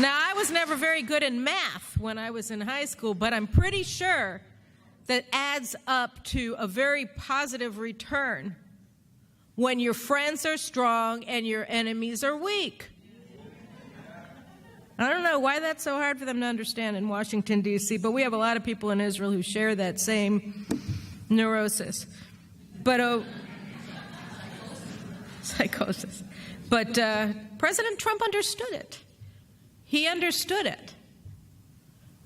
Now, I was never very good in math when I was in high school, but I'm pretty sure that adds up to a very positive return when your friends are strong and your enemies are weak. I don't know why that's so hard for them to understand in Washington, D.C., but we have a lot of people in Israel who share that same neurosis. But psychosis. But President Trump understood it. He understood it.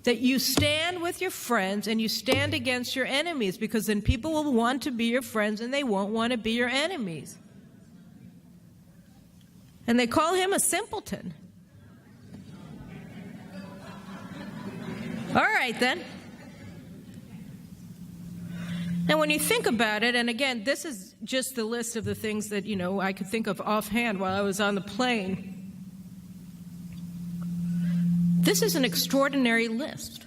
That you stand with your friends and you stand against your enemies, because then people will want to be your friends and they won't want to be your enemies. And they call him a simpleton. All right, then. Now, when you think about it, and again, this is just the list of the things that, I could think of offhand while I was on the plane. This is an extraordinary list.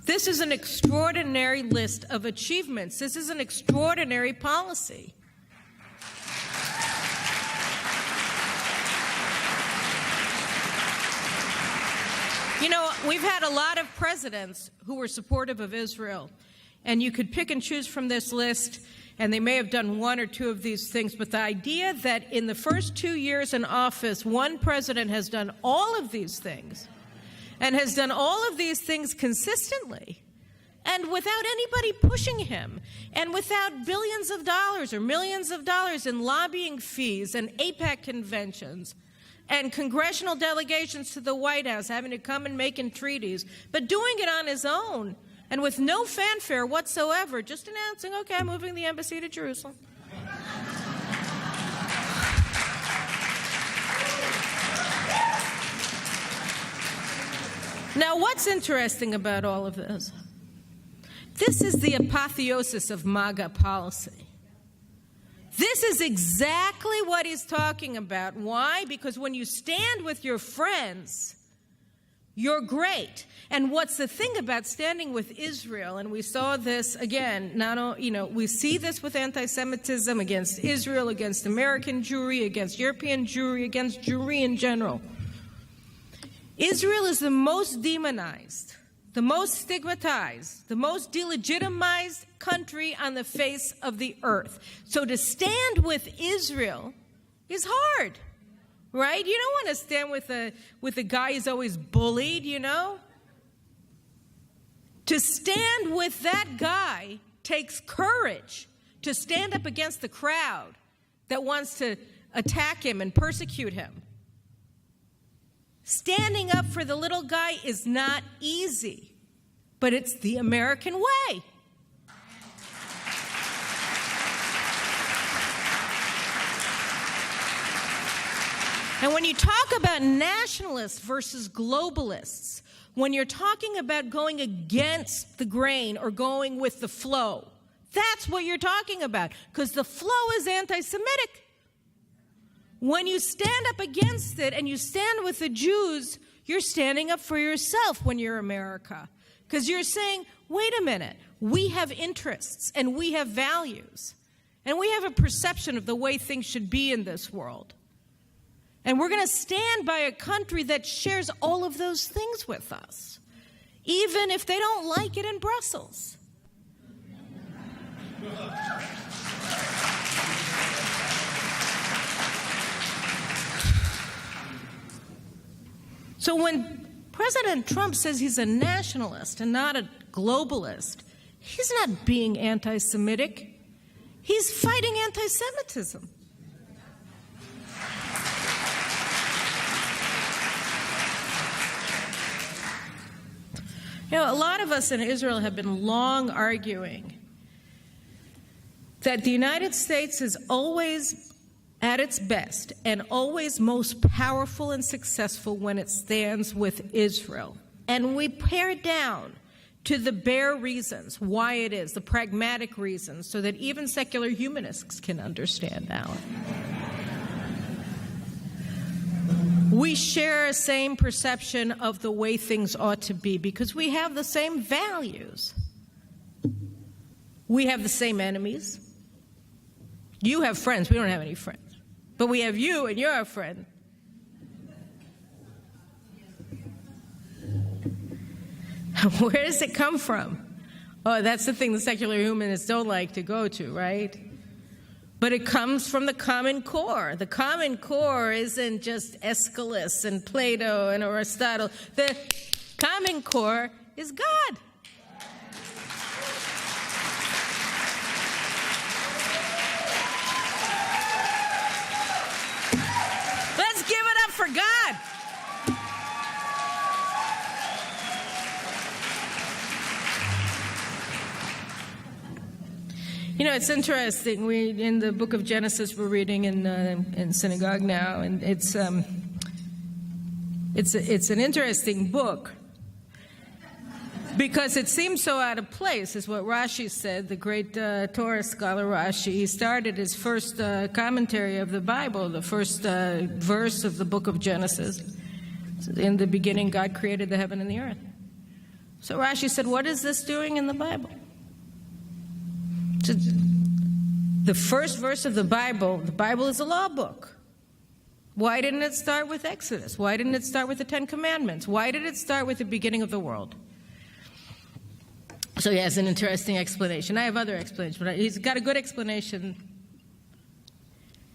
This is an extraordinary list of achievements. This is an extraordinary policy. We've had a lot of presidents who were supportive of Israel, and you could pick and choose from this list, and they may have done one or two of these things, but the idea that in the first 2 years in office, one president has done all of these things, and has done all of these things consistently, and without anybody pushing him, and without billions of dollars or millions of dollars in lobbying fees and AIPAC conventions and congressional delegations to the White House having to come and making treaties, but doing it on his own and with no fanfare whatsoever, just announcing, okay, I'm moving the embassy to Jerusalem. Now, what's interesting about all of this? This is the apotheosis of MAGA policy. This is exactly what he's talking about. Why? Because when you stand with your friends, you're great. And what's the thing about standing with Israel? And we saw this again. We see this with anti-Semitism against Israel, against American Jewry, against European Jewry, against Jewry in general. Israel is the most demonized, the most stigmatized, the most delegitimized country on the face of the earth. So to stand with Israel is hard, right? You don't want to stand with a guy who's always bullied, you know? To stand with that guy takes courage to stand up against the crowd that wants to attack him and persecute him. Standing up for the little guy is not easy, but it's the American way. And when you talk about nationalists versus globalists, when you're talking about going against the grain or going with the flow, that's what you're talking about, because the flow is anti-Semitic. When you stand up against it and you stand with the Jews, you're standing up for yourself when you're America. Because you're saying, wait a minute, we have interests and we have values. And we have a perception of the way things should be in this world. And we're going to stand by a country that shares all of those things with us, even if they don't like it in Brussels. So when President Trump says he's a nationalist and not a globalist, he's not being anti-Semitic. He's fighting anti-Semitism. You know, a lot of us in Israel have been long arguing that the United States is always at its best and always most powerful and successful when it stands with Israel. And we pare down to the bare reasons why it is, the pragmatic reasons, so that even secular humanists can understand that. We share a same perception of the way things ought to be because we have the same values. We have the same enemies. You have friends. We don't have any friends. But we have you, and you're a friend. Where does it come from? Oh, that's the thing the secular humanists don't like to go to, right? But it comes from the Common Core. The Common Core isn't just Aeschylus and Plato and Aristotle. The Common Core is God. Let's give it up for God. You know, it's interesting. We in the book of Genesis we're reading in synagogue now, and it's an interesting book because it seems so out of place. Is what Rashi said, the great Torah scholar Rashi. He started his first commentary of the Bible, the first verse of the book of Genesis. In the beginning, God created the heaven and the earth. So Rashi said, "What is this doing in the Bible?" The first verse of the Bible is a law book. Why didn't it start with Exodus? Why didn't it start with the Ten Commandments? Why did it start with the beginning of the world? So he has an interesting explanation. I have other explanations, but he's got a good explanation.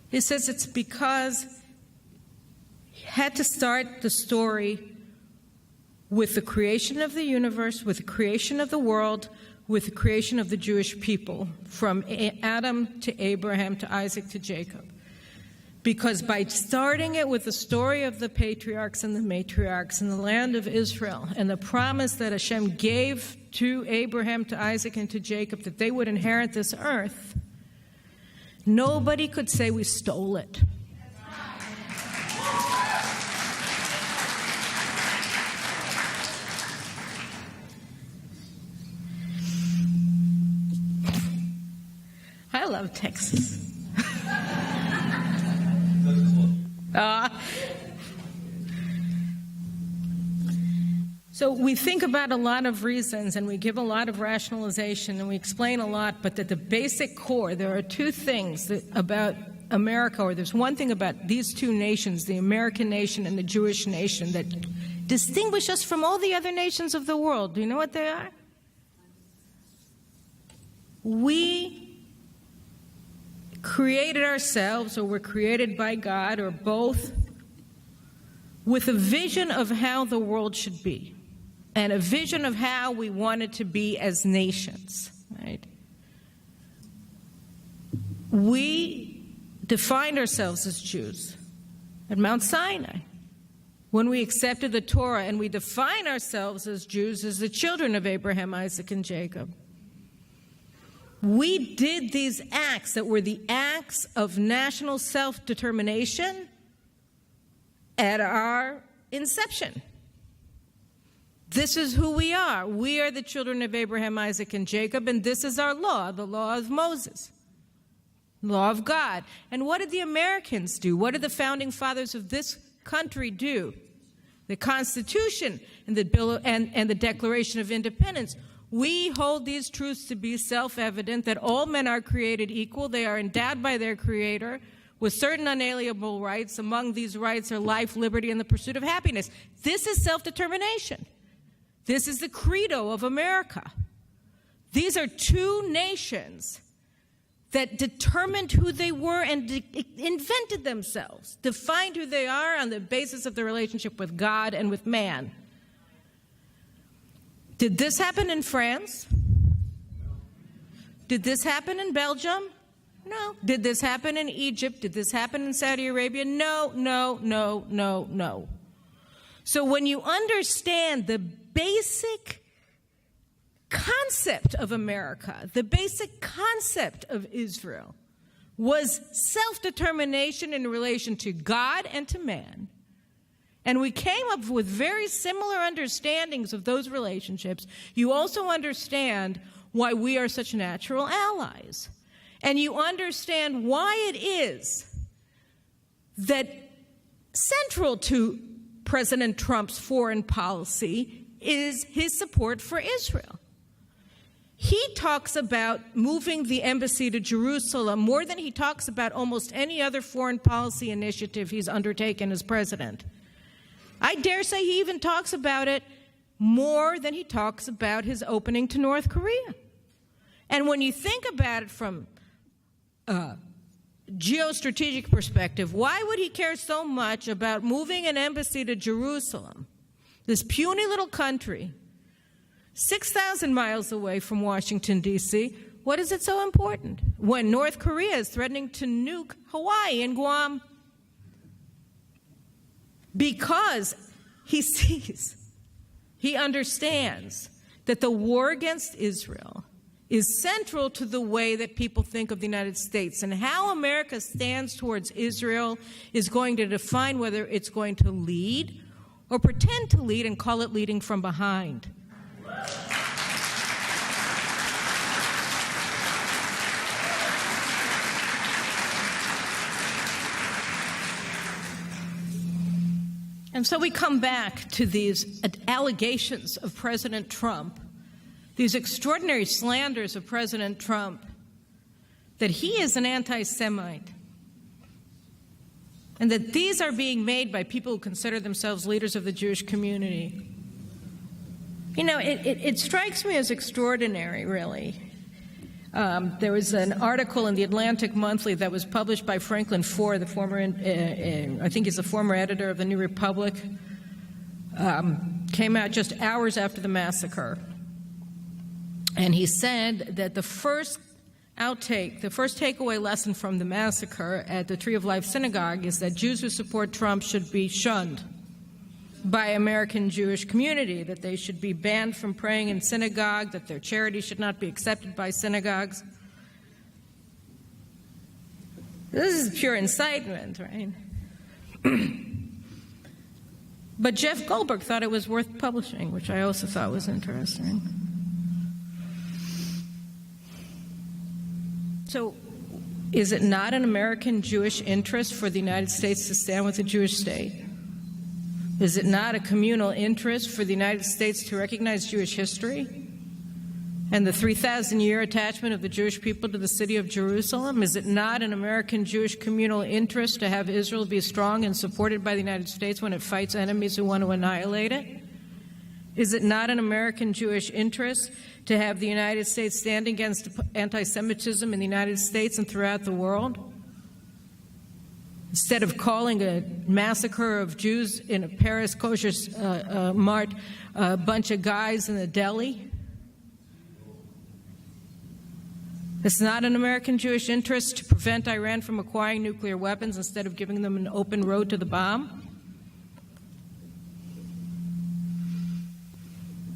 He says it's because he had to start the story with the creation of the universe, with the creation of the world, with the creation of the Jewish people, from Adam to Abraham to Isaac to Jacob. Because by starting it with the story of the patriarchs and the matriarchs in the land of Israel and the promise that Hashem gave to Abraham, to Isaac, and to Jacob that they would inherit this earth, nobody could say we stole it. I love Texas. So we think about a lot of reasons and we give a lot of rationalization and we explain a lot, but at the basic core, there are two things about America, or there's one thing about these two nations, the American nation and the Jewish nation, that distinguish us from all the other nations of the world. Do you know what they are? We created ourselves, or were created by God, or both, with a vision of how the world should be and a vision of how we wanted to be as nations, right? We defined ourselves as Jews at Mount Sinai when we accepted the Torah, and we define ourselves as Jews as the children of Abraham, Isaac, and Jacob. We did these acts that were the acts of national self-determination at our inception. This is who we are. We are the children of Abraham, Isaac, and Jacob, and this is our law, the law of Moses, law of God. And what did the Americans do? What did the founding fathers of this country do? The Constitution and the Bill and the Declaration of Independence. We hold these truths to be self-evident, that all men are created equal. They are endowed by their Creator with certain unalienable rights. Among these rights are life, liberty, and the pursuit of happiness. This is self-determination. This is the credo of America. These are two nations that determined who they were and invented themselves, defined who they are on the basis of their relationship with God and with man. Did this happen in France? Did this happen in Belgium? No. Did this happen in Egypt? Did this happen in Saudi Arabia? No, no, no, no, no. So when you understand the basic concept of America, the basic concept of Israel was self-determination in relation to God and to man, and we came up with very similar understandings of those relationships, you also understand why we are such natural allies. And you understand why it is that central to President Trump's foreign policy is his support for Israel. He talks about moving the embassy to Jerusalem more than he talks about almost any other foreign policy initiative he's undertaken as president. I dare say he even talks about it more than he talks about his opening to North Korea. And when you think about it from a geostrategic perspective, why would he care so much about moving an embassy to Jerusalem, this puny little country, 6,000 miles away from Washington, D.C.? What is it so important when North Korea is threatening to nuke Hawaii and Guam? Because he sees, he understands that the war against Israel is central to the way that people think of the United States, and how America stands towards Israel is going to define whether it's going to lead or pretend to lead and call it leading from behind. And so we come back to these allegations of President Trump, these extraordinary slanders of President Trump, that he is an anti-Semite, and that these are being made by people who consider themselves leaders of the Jewish community. You know, it strikes me as extraordinary, really. There was an article in the Atlantic Monthly that was published by Franklin Foer, the former, I think he's the former editor of the New Republic, came out just hours after the massacre. And he said that the first takeaway lesson from the massacre at the Tree of Life Synagogue is that Jews who support Trump should be shunned by American Jewish community, that they should be banned from praying in synagogue, that their charity should not be accepted by synagogues. This is pure incitement, right? But Jeff Goldberg thought it was worth publishing, which I also thought was interesting. So, is it not an American Jewish interest for the United States to stand with the Jewish state? Is it not a communal interest for the United States to recognize Jewish history and the 3,000-year attachment of the Jewish people to the city of Jerusalem? Is it not an American Jewish communal interest to have Israel be strong and supported by the United States when it fights enemies who want to annihilate it? Is it not an American Jewish interest to have the United States stand against anti-Semitism in the United States and throughout the world? Instead of calling a massacre of Jews in a Paris kosher mart a bunch of guys in a deli? It's not an American Jewish interest to prevent Iran from acquiring nuclear weapons instead of giving them an open road to the bomb?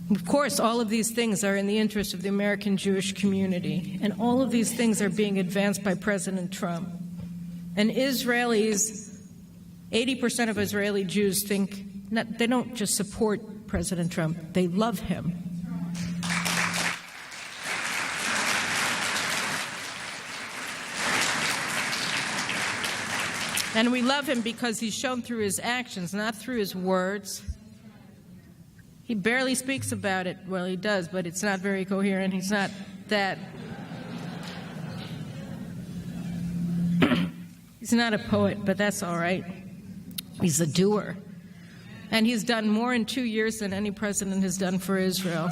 Of course, all of these things are in the interest of the American Jewish community, and all of these things are being advanced by President Trump. And Israelis, 80% of Israeli Jews they don't just support President Trump, they love him. And we love him because he's shown through his actions, not through his words. He barely speaks about it. Well, he does, but it's not very coherent. He's not that. He's not a poet, but that's all right. He's a doer. And he's done more in 2 years than any president has done for Israel.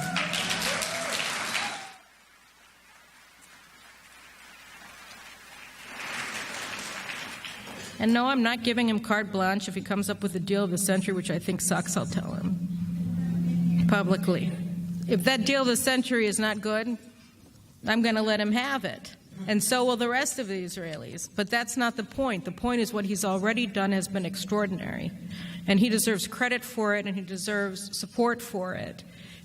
And no, I'm not giving him carte blanche. If he comes up with a deal of the century, which I think sucks, I'll tell him publicly. If that deal of the century is not good, I'm going to let him have it. And so will the rest of the Israelis. But that's not the point. The point is what he's already done has been extraordinary. And he deserves credit for it, and he deserves support for it.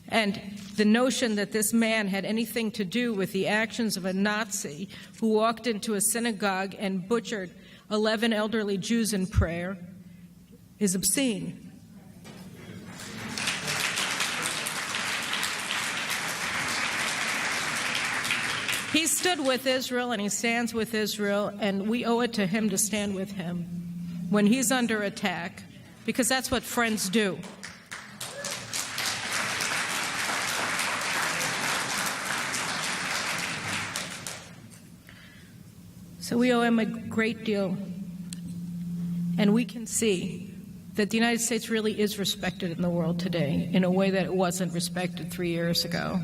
And the notion that this man had anything to do with the actions of a Nazi who walked into a synagogue and butchered 11 elderly Jews in prayer is obscene. He stood with Israel and he stands with Israel, and we owe it to him to stand with him when he's under attack, because that's what friends do. So we owe him a great deal, and we can see that the United States really is respected in the world today in a way that it wasn't respected 3 years ago.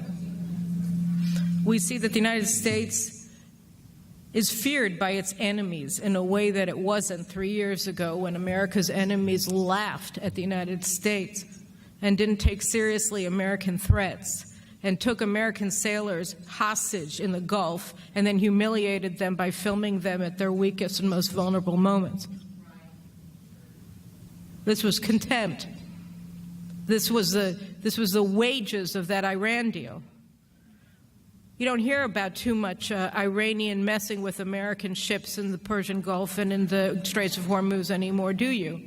We see that the United States is feared by its enemies in a way that it wasn't 3 years ago, when America's enemies laughed at the United States and didn't take seriously American threats and took American sailors hostage in the Gulf and then humiliated them by filming them at their weakest and most vulnerable moments. This was contempt. This was the wages of that Iran deal. You don't hear about too much Iranian messing with American ships in the Persian Gulf and in the Straits of Hormuz anymore, do you?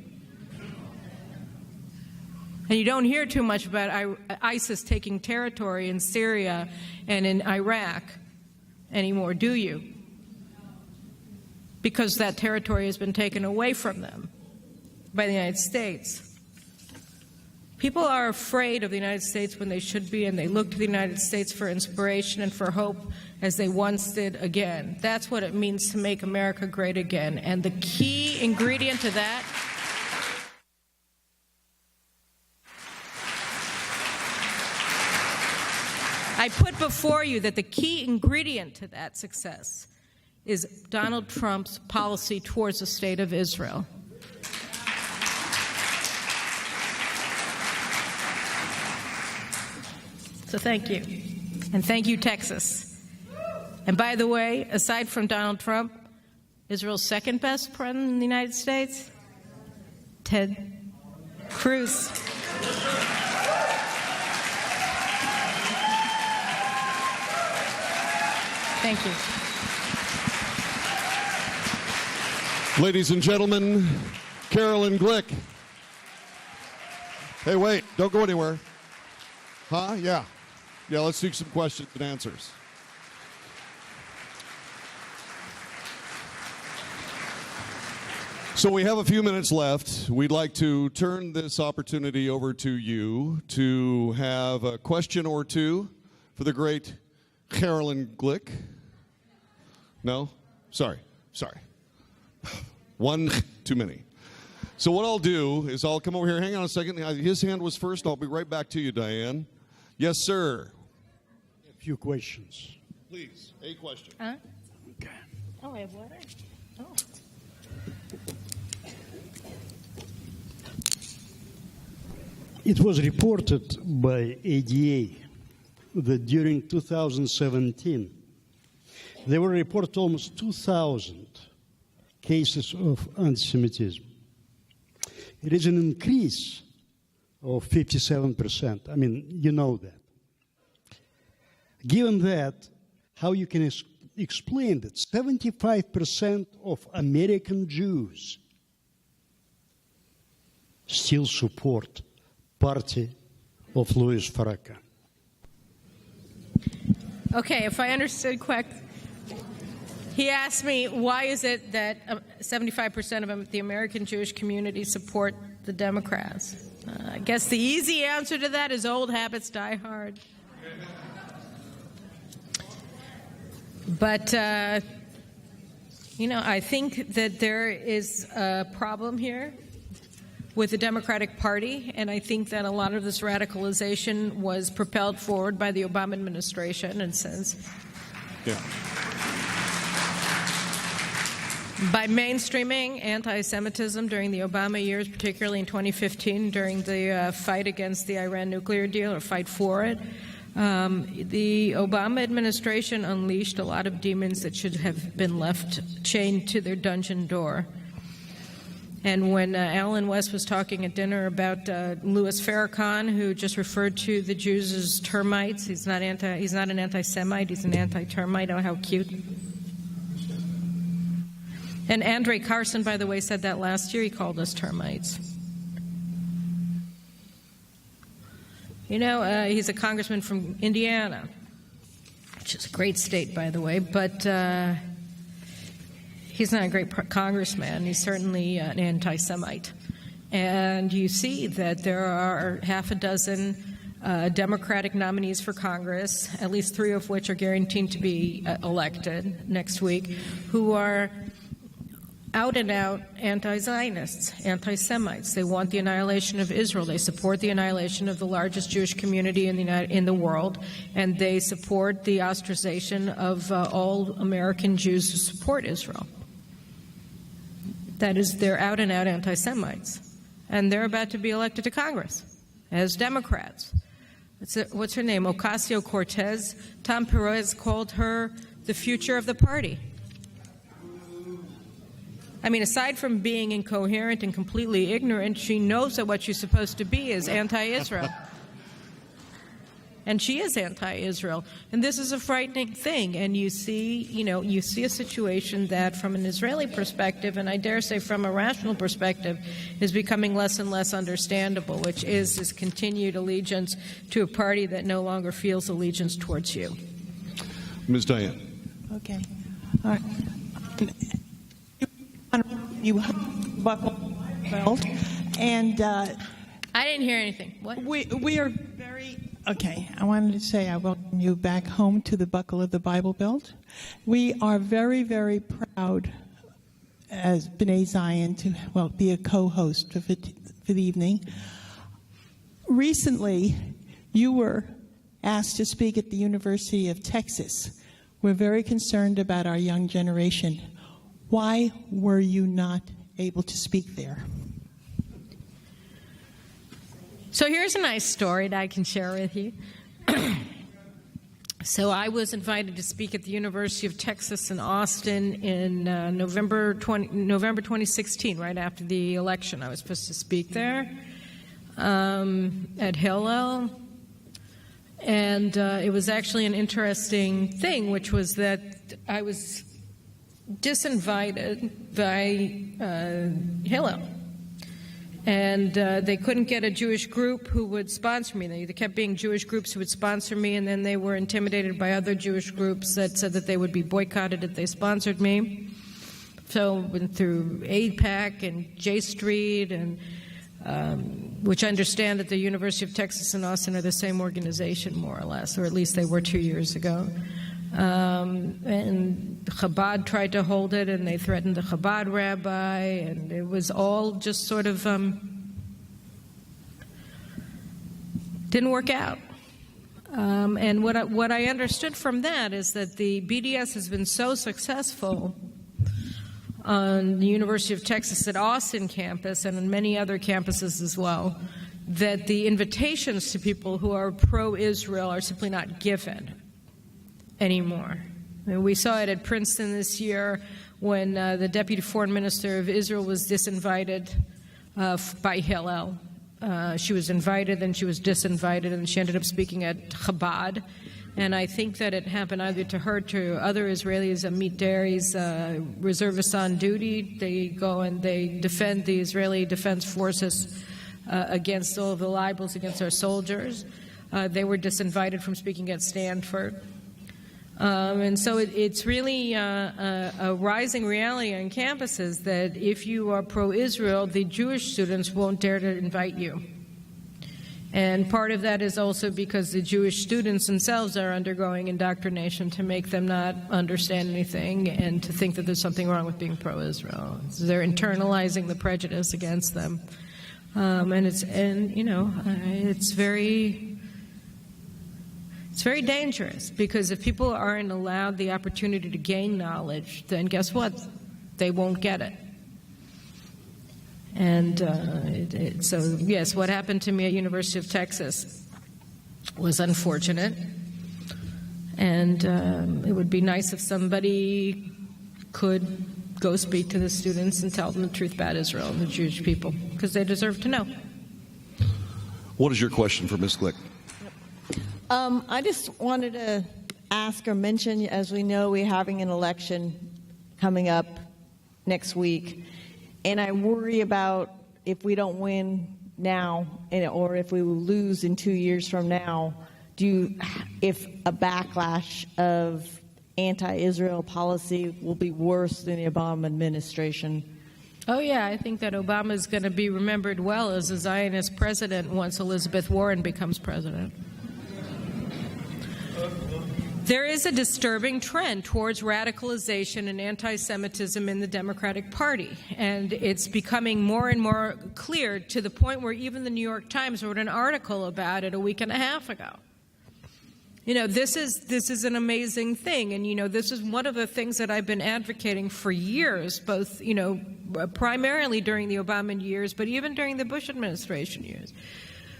And you don't hear too much about ISIS taking territory in Syria and in Iraq anymore, do you? Because that territory has been taken away from them by the United States. People are afraid of the United States when they should be, and they look to the United States for inspiration and for hope as they once did again. That's what it means to make America great again. And the key ingredient to that I put before you that the key ingredient to that success is Donald Trump's policy towards the state of Israel. So thank you. And thank you, Texas. And by the way, aside from Donald Trump, Israel's second best president in the United States, Ted Cruz. Thank you. Ladies and gentlemen, Carolyn Glick. Hey, wait, don't go anywhere. Huh? Yeah. Yeah, let's do some questions and answers. So we have a few minutes left. We'd like to turn this opportunity over to you to have a question or two for the great Carolyn Glick. No? Sorry. One too many. So what I'll do is I'll come over here. Hang on a second. His hand was first. I'll be right back to you, Diane. Yes, sir. A few questions. Please, a question. Okay. Oh, I have water? Oh. It was reported by ADA that during 2017, there were reported almost 2,000 cases of anti-Semitism. It is an increase of 57%. I mean, you know that. Given that, how you can explain that 75% of American Jews still support party of Louis Farrakhan? Okay, if I understood correct, he asked me, why is it that 75% of the American Jewish community support the Democrats? I guess the easy answer to that is old habits die hard. But, I think that there is a problem here with the Democratic Party, and I think that a lot of this radicalization was propelled forward by the Obama administration, and since by mainstreaming anti-Semitism during the Obama years, particularly in 2015 during the fight against the Iran nuclear deal, or fight for it. The Obama administration unleashed a lot of demons that should have been left chained to their dungeon door. And when Alan West was talking at dinner about Louis Farrakhan, who just referred to the Jews as termites, he's not an anti-Semite, he's an anti-termite. Oh, how cute. And Andre Carson, by the way, said that last year. He called us termites. He's a congressman from Indiana, which is a great state, by the way, but he's not a great congressman. He's certainly an anti-Semite. And you see that there are half a dozen Democratic nominees for Congress, at least 3 of which are guaranteed to be elected next week, who are out-and-out anti-Zionists, anti-Semites. They want the annihilation of Israel. They support the annihilation of the largest Jewish community in the world, and they support the ostracization of all American Jews who support Israel. That is, they're out-and-out anti-Semites. And they're about to be elected to Congress as Democrats. What's her name? Ocasio-Cortez. Tom Perez called her the future of the party. I mean, aside from being incoherent and completely ignorant, she knows that what she's supposed to be is anti-Israel. And she is anti-Israel. And this is a frightening thing. And you see a situation that from an Israeli perspective, and I dare say from a rational perspective, is becoming less and less understandable, which is this continued allegiance to a party that no longer feels allegiance towards you. Ms. Diane. Okay. You buckle belt, and I didn't hear anything. What? We are very okay. I wanted to say I welcome you back home to the buckle of the Bible Belt. We are very, very proud as B'nai Zion to be a co-host for the evening. Recently, you were asked to speak at the University of Texas. We're very concerned about our young generation. Why were you not able to speak there? So here's a nice story that I can share with you. So I was invited to speak at the University of Texas in Austin in November 2016, right after the election. I was supposed to speak there at Hillel. And it was actually an interesting thing, which was that I was disinvited by Hillel. And they couldn't get a Jewish group who would sponsor me. There kept being Jewish groups who would sponsor me, and then they were intimidated by other Jewish groups that said that they would be boycotted if they sponsored me. So went through AIPAC and J Street, and which I understand that the University of Texas and Austin are the same organization, more or less, or at least they were 2 years ago. And Chabad tried to hold it, and they threatened the Chabad rabbi, and it was all just sort of didn't work out. And what I understood from that is that the BDS has been so successful on the University of Texas at Austin campus and on many other campuses as well, that the invitations to people who are pro-Israel are simply not given anymore. And we saw it at Princeton this year when the Deputy Foreign Minister of Israel was disinvited by Hillel. She was invited, then she was disinvited, and she ended up speaking at Chabad. And I think that it happened either to her, to other Israelis, Amit Deri's reservists on duty. They go and they defend the Israeli Defense Forces against all of the libels against our soldiers. They were disinvited from speaking at Stanford. And so it's really a rising reality on campuses that if you are pro-Israel, the Jewish students won't dare to invite you. And part of that is also because the Jewish students themselves are undergoing indoctrination to make them not understand anything and to think that there's something wrong with being pro-Israel. So they're internalizing the prejudice against them. It's very dangerous, because if people aren't allowed the opportunity to gain knowledge, then guess what? They won't get it. And so, yes, what happened to me at University of Texas was unfortunate. And it would be nice if somebody could go speak to the students and tell them the truth about Israel and the Jewish people, because they deserve to know. What is your question for Ms. Glick? I just wanted to ask or mention, as we know, we're having an election coming up next week, and I worry about if we don't win now, or if we will lose in 2 years from now, if a backlash of anti-Israel policy will be worse than the Obama administration. Oh, yeah, I think that Obama is going to be remembered well as a Zionist president once Elizabeth Warren becomes president. There is a disturbing trend towards radicalization and anti-Semitism in the Democratic Party, and it's becoming more and more clear, to the point where even the New York Times wrote an article about it a week and a half ago. You know, this is an amazing thing, and, you know, this is one of the things that I've been advocating for years, both, you know, primarily during the Obama years, but even during the Bush administration years,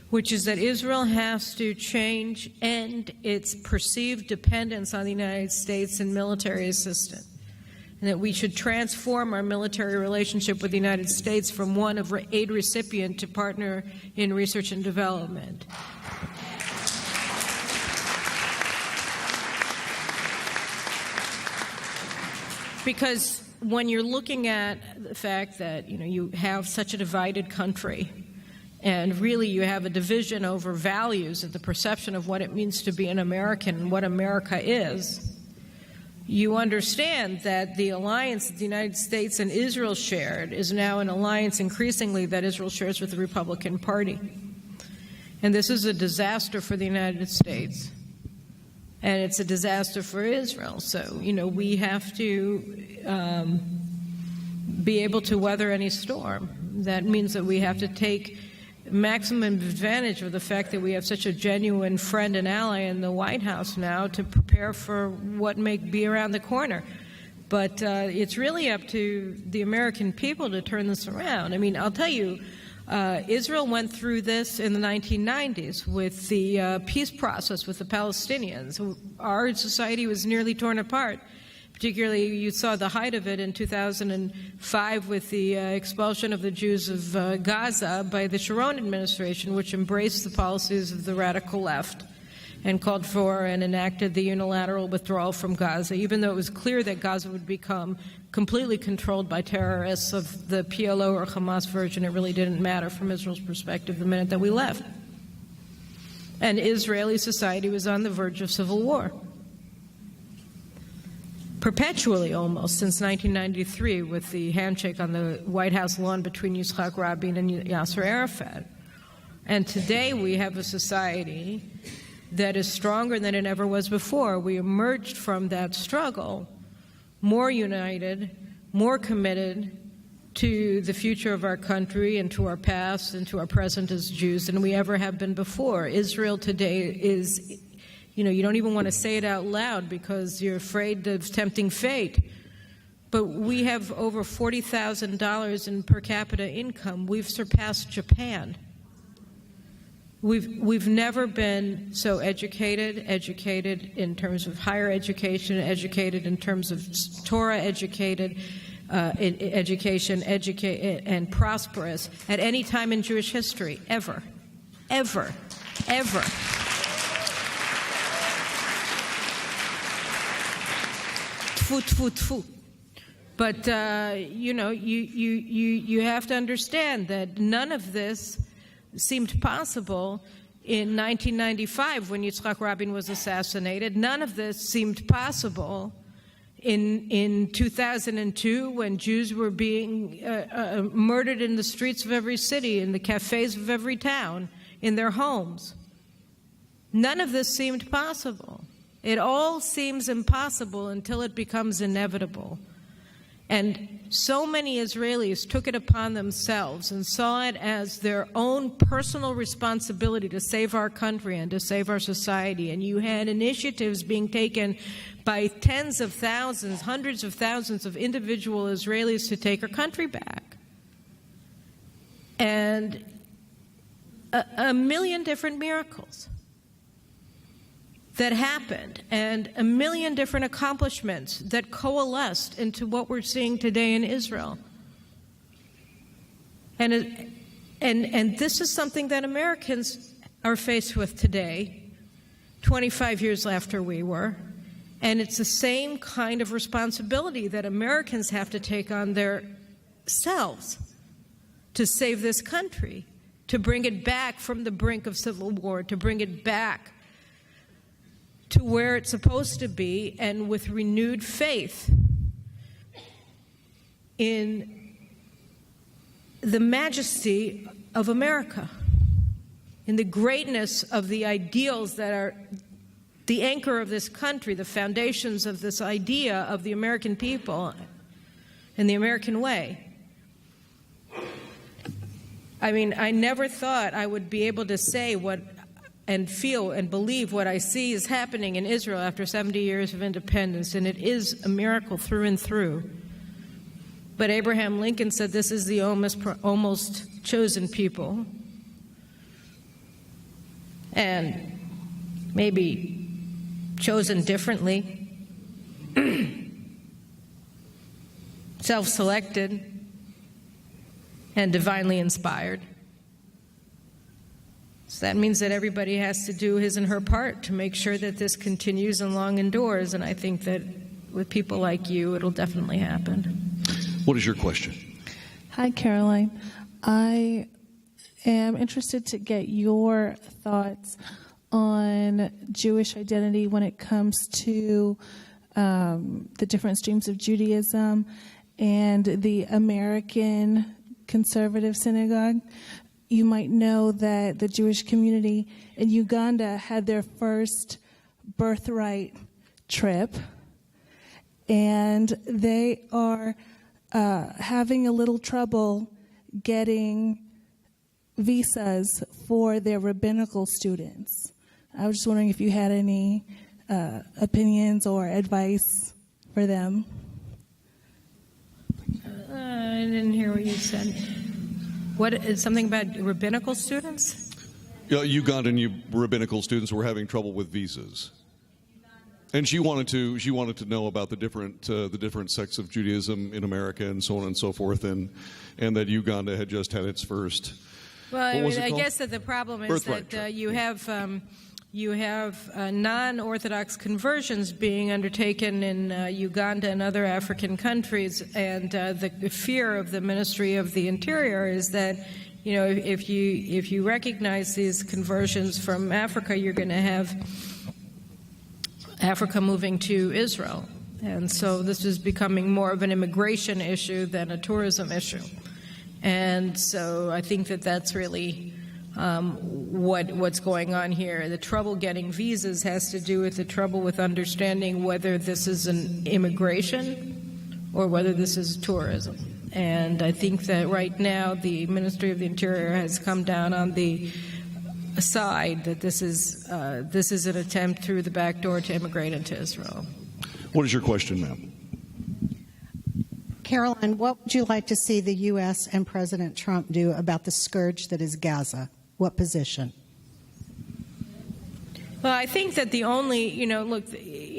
which is that Israel has to change and its perceived dependence on the United States and military assistance, and that we should transform our military relationship with the United States from one of aid recipient to partner in research and development. Because when you're looking at the fact that, you know, you have such a divided country, and really you have a division over values and the perception of what it means to be an American and what America is, you understand that the alliance that the United States and Israel shared is now an alliance increasingly that Israel shares with the Republican Party. And this is a disaster for the United States. And it's a disaster for Israel. So, you know, we have to be able to weather any storm. That means that we have to take maximum advantage of the fact that we have such a genuine friend and ally in the White House now to prepare for what may be around the corner. But it's really up to the American people to turn this around. I mean, I'll tell you, Israel went through this in the 1990s with the peace process with the Palestinians. Our society was nearly torn apart. Particularly, you saw the height of it in 2005 with the expulsion of the Jews of Gaza by the Sharon administration, which embraced the policies of the radical left and called for and enacted the unilateral withdrawal from Gaza, even though it was clear that Gaza would become completely controlled by terrorists of the PLO or Hamas version. It really didn't matter from Israel's perspective the minute that we left. And Israeli society was on the verge of civil war. Perpetually, almost, since 1993, with the handshake on the White House lawn between Yitzhak Rabin and Yasser Arafat. And today we have a society that is stronger than it ever was before. We emerged from that struggle more united, more committed to the future of our country and to our past and to our present as Jews than we ever have been before. Israel today is, you don't even want to say it out loud because you're afraid of tempting fate. But we have over $40,000 in per capita income. We've surpassed Japan. We've never been so educated in terms of higher education, educated in terms of Torah education, and prosperous at any time in Jewish history, ever. Ever. Ever. Tfu, tfu, tfu. But, you have to understand that none of this seemed possible in 1995 when Yitzhak Rabin was assassinated. None of this seemed possible in 2002 when Jews were being murdered in the streets of every city, in the cafes of every town, in their homes. None of this seemed possible. It all seems impossible until it becomes inevitable. And so many Israelis took it upon themselves and saw it as their own personal responsibility to save our country and to save our society. And you had initiatives being taken by tens of thousands, hundreds of thousands of individual Israelis to take our country back. And a million different miracles that happened, and a million different accomplishments that coalesced into what we're seeing today in Israel. And this is something that Americans are faced with today, 25 years after we were, and it's the same kind of responsibility that Americans have to take on themselves to save this country, to bring it back from the brink of civil war, to bring it back to where it's supposed to be, and with renewed faith in the majesty of America, in the greatness of the ideals that are the anchor of this country, the foundations of this idea of the American people and the American way. I mean, I never thought I would be able to say what and feel and believe what I see is happening in Israel after 70 years of independence, and it is a miracle through and through. But Abraham Lincoln said this is the almost chosen people. And maybe chosen differently, self-selected, and divinely inspired. So that means that everybody has to do his and her part to make sure that this continues and long endures, and I think that with people like you, it'll definitely happen. What is your question? Hi, Caroline. I am interested to get your thoughts on Jewish identity when it comes to the different streams of Judaism and the American Conservative Synagogue. You might know that the Jewish community in Uganda had their first birthright trip, and they are having a little trouble getting visas for their rabbinical students. I was just wondering if you had any opinions or advice for them. I didn't hear what you said. What is something about rabbinical students? Ugandan rabbinical students were having trouble with visas, and she wanted to know about the different sects of Judaism in America and so on and so forth, and that Uganda had just had its first. Well, I guess that the problem is that you have non-Orthodox conversions being undertaken in Uganda and other African countries, and the fear of the Ministry of the Interior is that, if you recognize these conversions from Africa, you're going to have Africa moving to Israel, and so this is becoming more of an immigration issue than a tourism issue, and so I think that that's really. What's going on here. The trouble getting visas has to do with the trouble with understanding whether this is an immigration or whether this is tourism. And I think that right now the Ministry of the Interior has come down on the side that this is an attempt through the back door to immigrate into Israel. What is your question, ma'am? Caroline, what would you like to see the U.S. and President Trump do about the scourge that is Gaza? What position? Well, I think that the only,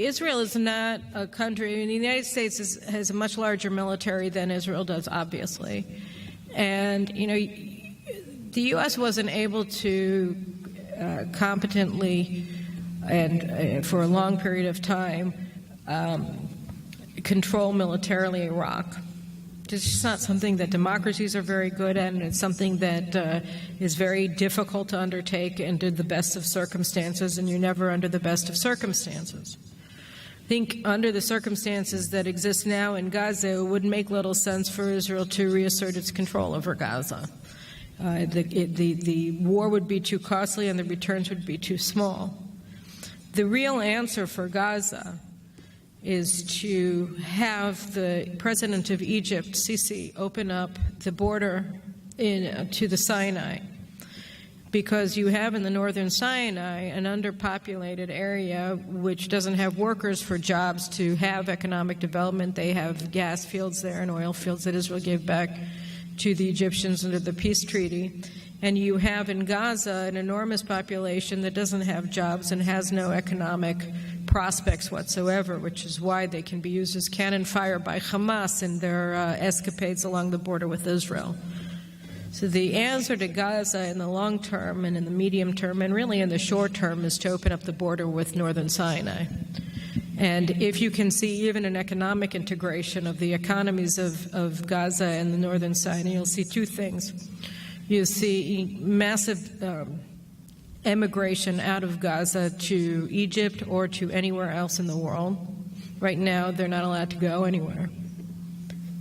Israel is not a country. I mean, the United States has a much larger military than Israel does, obviously. And, the U.S. wasn't able to competently and for a long period of time control militarily Iraq. It's just not something that democracies are very good at, and it's something that is very difficult to undertake under the best of circumstances, and you're never under the best of circumstances. I think under the circumstances that exist now in Gaza, it would make little sense for Israel to reassert its control over Gaza. The war would be too costly and the returns would be too small. The real answer for Gaza is to have the president of Egypt, Sisi, open up the border to the Sinai, because you have in the northern Sinai an underpopulated area which doesn't have workers for jobs to have economic development. They have gas fields there and oil fields that Israel gave back to the Egyptians under the peace treaty. And you have in Gaza an enormous population that doesn't have jobs and has no economic prospects whatsoever, which is why they can be used as cannon fire by Hamas in their escapades along the border with Israel. So the answer to Gaza in the long term and in the medium term and really in the short term is to open up the border with northern Sinai. And if you can see even an economic integration of the economies of Gaza and the northern Sinai, you'll see two things. You see massive emigration out of Gaza to Egypt or to anywhere else in the world. Right now, they're not allowed to go anywhere.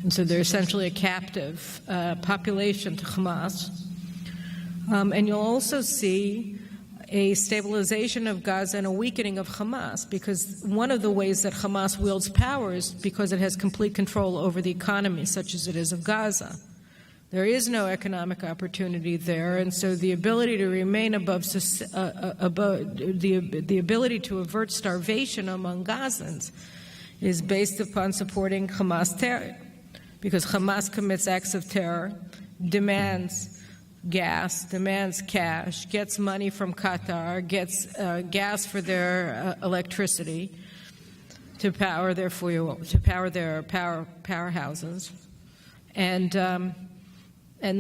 And so they're essentially a captive population to Hamas. And you'll also see a stabilization of Gaza and a weakening of Hamas, because one of the ways that Hamas wields power is because it has complete control over the economy, such as it is of Gaza. There is no economic opportunity there, and so the ability to remain above the ability to avert starvation among Gazans is based upon supporting Hamas terror, because Hamas commits acts of terror, demands gas, demands cash, gets money from Qatar, gets gas for their electricity to power their powerhouses, and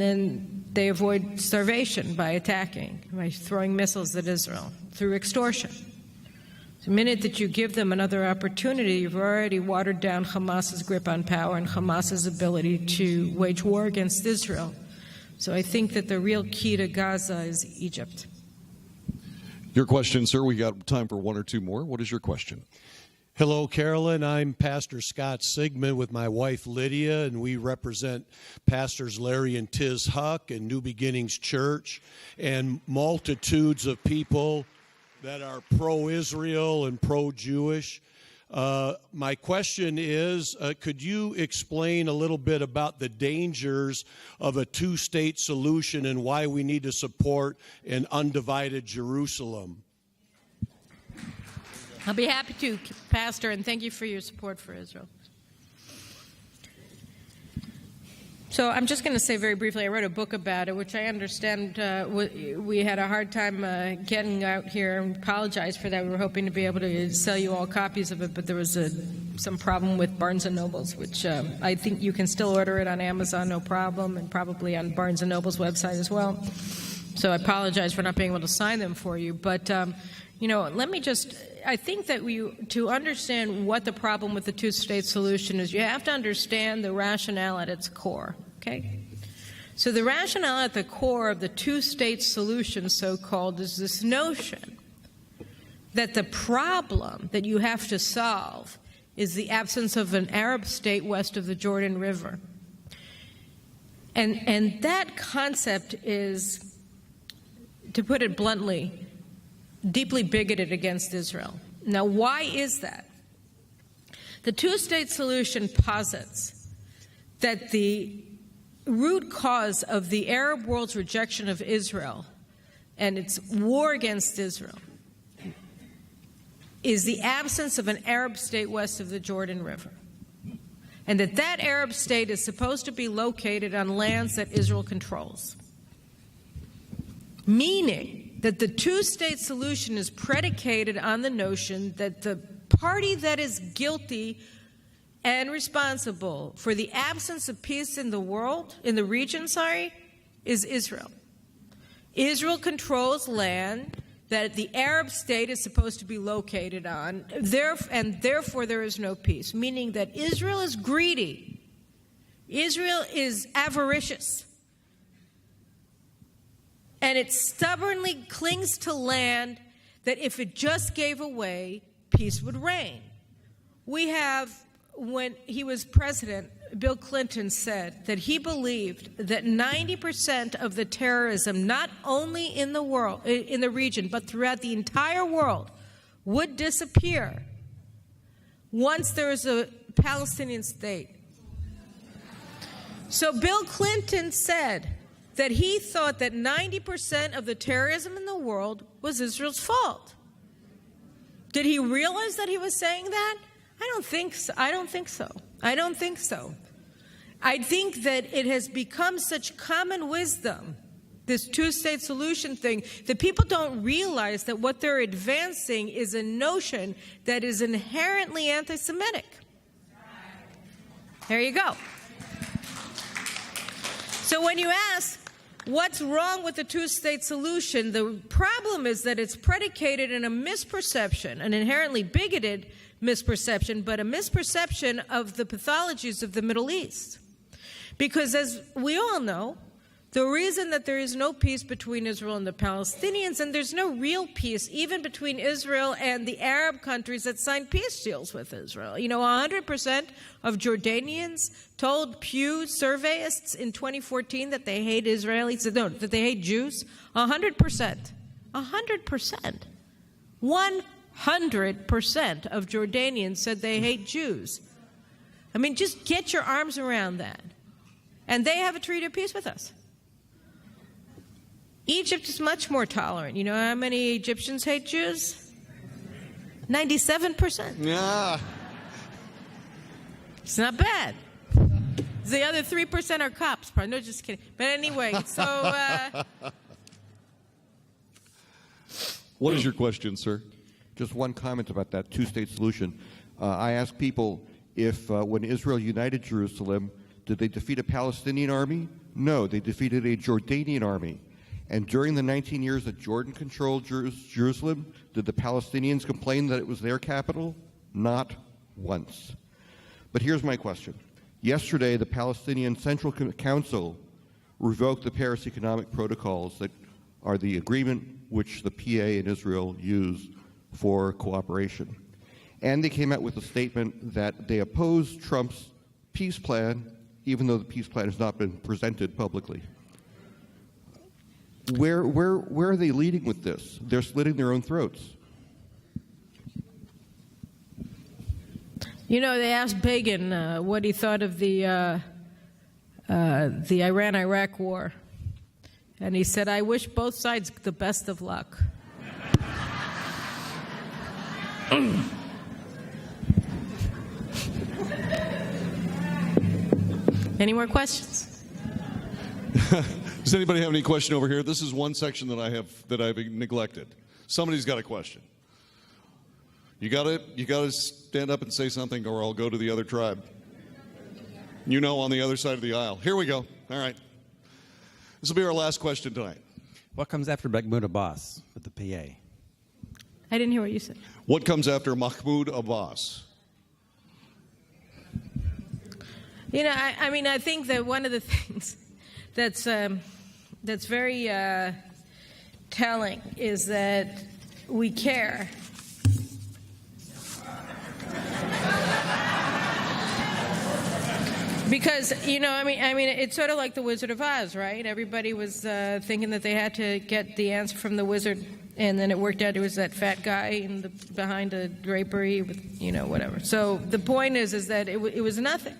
then they avoid starvation by attacking, by throwing missiles at Israel, through extortion. The minute that you give them another opportunity, you've already watered down Hamas's grip on power and Hamas's ability to wage war against Israel. So I think that the real key to Gaza is Egypt. Your question, sir. We got time for one or two more. What is your question? Hello, Carolyn. I'm Pastor Scott Sigmund with my wife Lydia, and we represent Pastors Larry and Tiz Huck and New Beginnings Church and multitudes of people that are pro-Israel and pro-Jewish. My question is, could you explain a little bit about the dangers of a two-state solution and why we need to support an undivided Jerusalem? I'll be happy to, Pastor, and thank you for your support for Israel. So I'm just going to say very briefly, I wrote a book about it, which I understand we had a hard time getting out here, and apologize for that. We were hoping to be able to sell you all copies of it, but there was some problem with Barnes & Noble's, which I think you can still order it on Amazon, no problem, and probably on Barnes & Noble's website as well. So I apologize for not being able to sign them for you. But, let me just, I think that to understand what the problem with the two-state solution is, you have to understand the rationale at its core, okay? So the rationale at the core of the two-state solution, so-called, is this notion that the problem that you have to solve is the absence of an Arab state west of the Jordan River. And that concept is, to put it bluntly, deeply bigoted against Israel. Now, why is that? The two-state solution posits that the root cause of the Arab world's rejection of Israel and its war against Israel is the absence of an Arab state west of the Jordan River, and that Arab state is supposed to be located on lands that Israel controls, meaning that the two-state solution is predicated on the notion that the party that is guilty and responsible for the absence of peace in the region, is Israel. Israel controls land that the Arab state is supposed to be located on, and therefore there is no peace, meaning that Israel is greedy. Israel is avaricious. And it stubbornly clings to land that if it just gave away, peace would reign. We have, when he was president, Bill Clinton said that he believed that 90% of the terrorism, not only in the world, in the region, but throughout the entire world, would disappear once there is a Palestinian state. So Bill Clinton said that he thought that 90% of the terrorism in the world was Israel's fault. Did he realize that he was saying that? I don't think so. I think that it has become such common wisdom, this two-state solution thing, that people don't realize that what they're advancing is a notion that is inherently anti-Semitic. There you go. So when you ask, what's wrong with the two-state solution? The problem is that it's predicated in a misperception, an inherently bigoted misperception, but a misperception of the pathologies of the Middle East. Because as we all know, the reason that there is no peace between Israel and the Palestinians, and there's no real peace even between Israel and the Arab countries that signed peace deals with Israel. 100% of Jordanians told Pew surveyists in 2014 that they hate Israelis, that they hate Jews. 100%. 100%. 100% of Jordanians said they hate Jews. I mean, just get your arms around that. And they have a treaty of peace with us. Egypt is much more tolerant. You know how many Egyptians hate Jews? 97%. Yeah. It's not bad. The other 3% are cops. No, just kidding. But anyway, so... What is your question, sir? Just one comment about that two-state solution. I ask people if when Israel united Jerusalem, did they defeat a Palestinian army? No, they defeated a Jordanian army. And during the 19 years that Jordan controlled Jerusalem, did the Palestinians complain that it was their capital? Not once. But here's my question. Yesterday, the Palestinian Central Council revoked the Paris Economic Protocols that are the agreement which the PA and Israel use for cooperation. And they came out with a statement that they oppose Trump's peace plan, even though the peace plan has not been presented publicly. Where are they leading with this? They're slitting their own throats. They asked Begin what he thought of the Iran-Iraq war. And he said, I wish both sides the best of luck. Any more questions? Does anybody have any question over here? This is one section that I've neglected. Somebody's got a question. You gotta stand up and say something, or I'll go to the other tribe. You know, on the other side of the aisle. Here we go. All right. This will be our last question tonight. What comes after Mahmoud Abbas with the PA? I didn't hear what you said. What comes after Mahmoud Abbas? You know, I think that one of the things that's very telling is that we care. Because, you know, I mean, it's sort of like the Wizard of Oz, right? Everybody was thinking that they had to get the answer from the wizard, and then it worked out it was that fat guy behind a drapery with, you know, whatever. So the point is that it was nothing.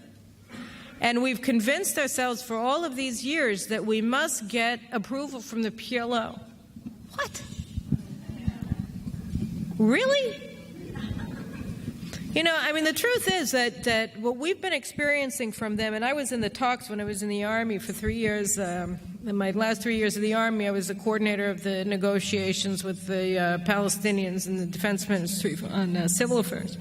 And we've convinced ourselves for all of these years that we must get approval from the PLO. What? Really? You know, I mean, the truth is that what we've been experiencing from them, and I was in the talks when I was in the Army for 3 years. In my last 3 years of the Army, I was the coordinator of the negotiations with the Palestinians in the Defense Ministry on civil affairs.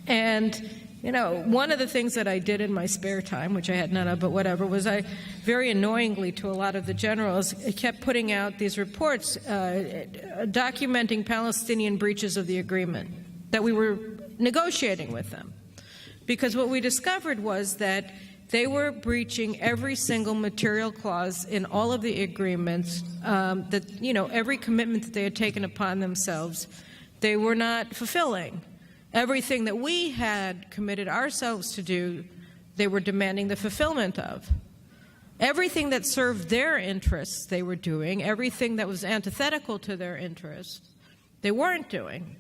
And, you know, one of the things that I did in my spare time, which I had none of, but whatever, was I, very annoyingly to a lot of the generals, I kept putting out these reports documenting Palestinian breaches of the agreement, that we were negotiating with them. Because what we discovered was that they were breaching every single material clause in all of the agreements, that, you know, every commitment that they had taken upon themselves, they were not fulfilling. Everything that we had committed ourselves to do, they were demanding the fulfillment of. Everything that served their interests, they were doing. Everything that was antithetical to their interests, they weren't doing.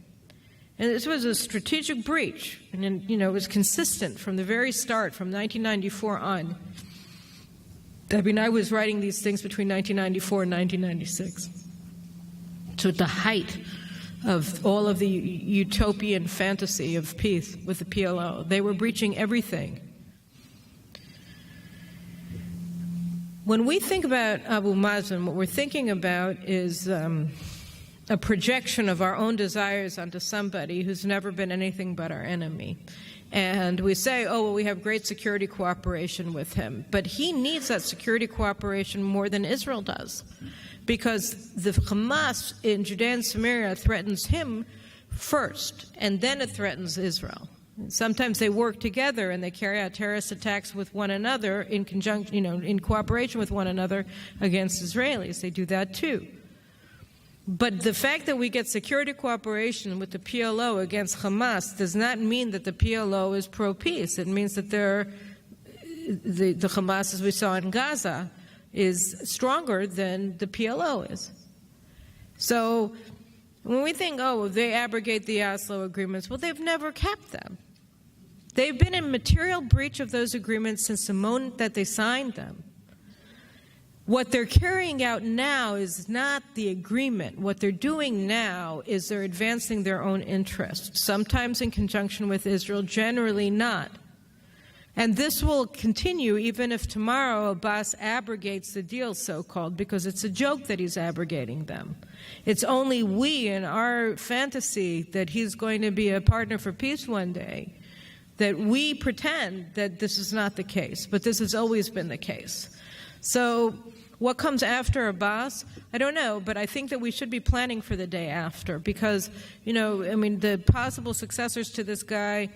And this was a strategic breach, and, you know, it was consistent from the very start, from 1994 on. I mean, I was writing these things between 1994 and 1996. So at the height of all of the utopian fantasy of peace with the PLO, they were breaching everything. When we think about Abu Mazen, what we're thinking about is a projection of our own desires onto somebody who's never been anything but our enemy. And we say, oh, well, we have great security cooperation with him. But he needs that security cooperation more than Israel does, because the Hamas in Judea and Samaria threatens him first, and then it threatens Israel. Sometimes they work together and they carry out terrorist attacks with one another in conjunction, you know, in cooperation with one another against Israelis. They do that too. But the fact that we get security cooperation with the PLO against Hamas does not mean that the PLO is pro-peace. It means that the Hamas, as we saw in Gaza, is stronger than the PLO is. So when we think, oh, they abrogate the Oslo agreements, well, they've never kept them. They've been in material breach of those agreements since the moment that they signed them. What they're carrying out now is not the agreement. What they're doing now is they're advancing their own interests, sometimes in conjunction with Israel, generally not. And this will continue even if tomorrow Abbas abrogates the deal, so-called, because it's a joke that he's abrogating them. It's only we in our fantasy that he's going to be a partner for peace one day, that we pretend that this is not the case, but this has always been the case. So what comes after Abbas? I don't know, but I think that we should be planning for the day after, because, you know, I mean, the possible successors to this guy,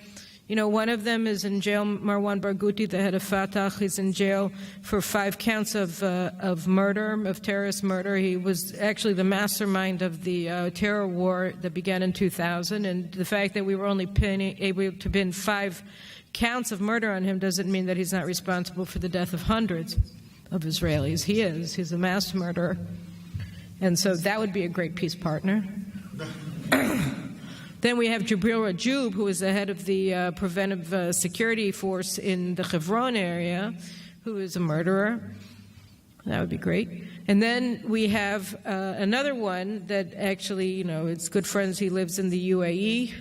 you know, one of them is in jail. Marwan Barghouti, the head of Fatah, is in jail for 5 counts of murder, of terrorist murder. He was actually the mastermind of the terror war that began in 2000, and the fact that we were only able to pin 5 counts of murder on him doesn't mean that he's not responsible for the death of hundreds of Israelis. He is. He's a mass murderer. And so that would be a great peace partner. Then we have Jibril Rajoub, who is the head of the preventive security force in the Hebron area, who is a murderer. That would be great. And then we have another one that actually, you know, it's good friends. He lives in the UAE.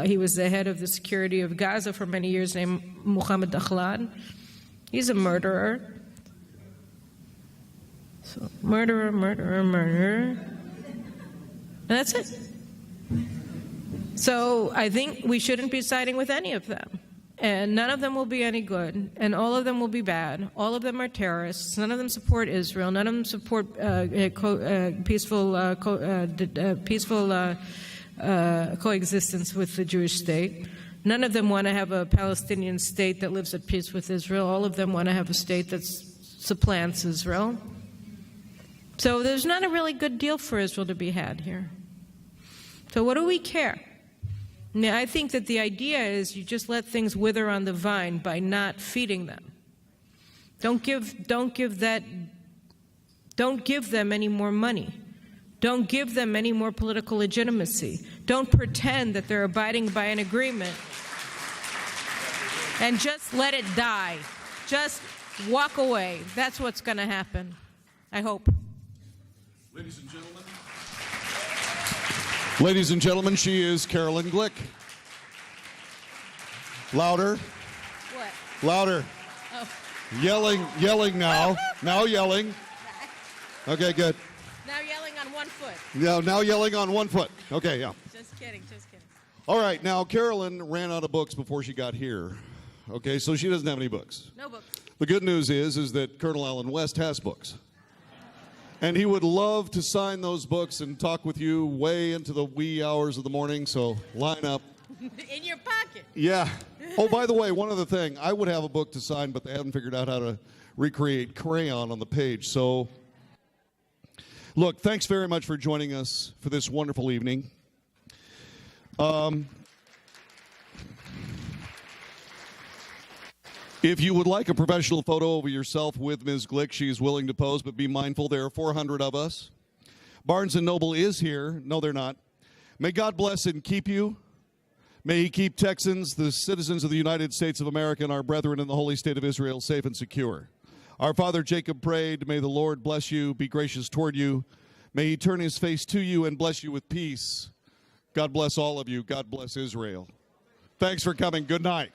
He was the head of the security of Gaza for many years, named Mohammed Dakhlan. He's a murderer. So murderer, murderer, murderer. And that's it. So I think we shouldn't be siding with any of them. And none of them will be any good, and all of them will be bad. All of them are terrorists. None of them support Israel. None of them support peaceful coexistence with the Jewish state. None of them want to have a Palestinian state that lives at peace with Israel. All of them want to have a state that supplants Israel. So there's not a really good deal for Israel to be had here. So what do we care? Now, I think that the idea is you just let things wither on the vine by not feeding them. Don't give them any more money. Don't give them any more political legitimacy. Don't pretend that they're abiding by an agreement. And just let it die. Just walk away. That's what's going to happen. I hope. Ladies and gentlemen, she is Carolyn Glick. Louder. What? Louder. Oh. Yelling now. Now yelling. Okay, good. Now yelling on one foot. Yeah, now yelling on one foot. Okay, yeah. Just kidding, just kidding. All right, now Carolyn ran out of books before she got here. Okay, so she doesn't have any books. No books. The good news is that Colonel Allen West has books. And he would love to sign those books and talk with you way into the wee hours of the morning, so line up. In your pocket. Yeah. Oh, by the way, one other thing. I would have a book to sign, but they haven't figured out how to recreate crayon on the page. So, look, thanks very much for joining us for this wonderful evening. If you would like a professional photo of yourself with Ms. Glick, she is willing to pose, but be mindful there are 400 of us. Barnes & Noble is here. No, they're not. May God bless and keep you. May he keep Texans, the citizens of the United States of America, and our brethren in the holy state of Israel safe and secure. Our father Jacob prayed, may the Lord bless you, be gracious toward you. May he turn his face to you and bless you with peace. God bless all of you. God bless Israel. Thanks for coming. Good night.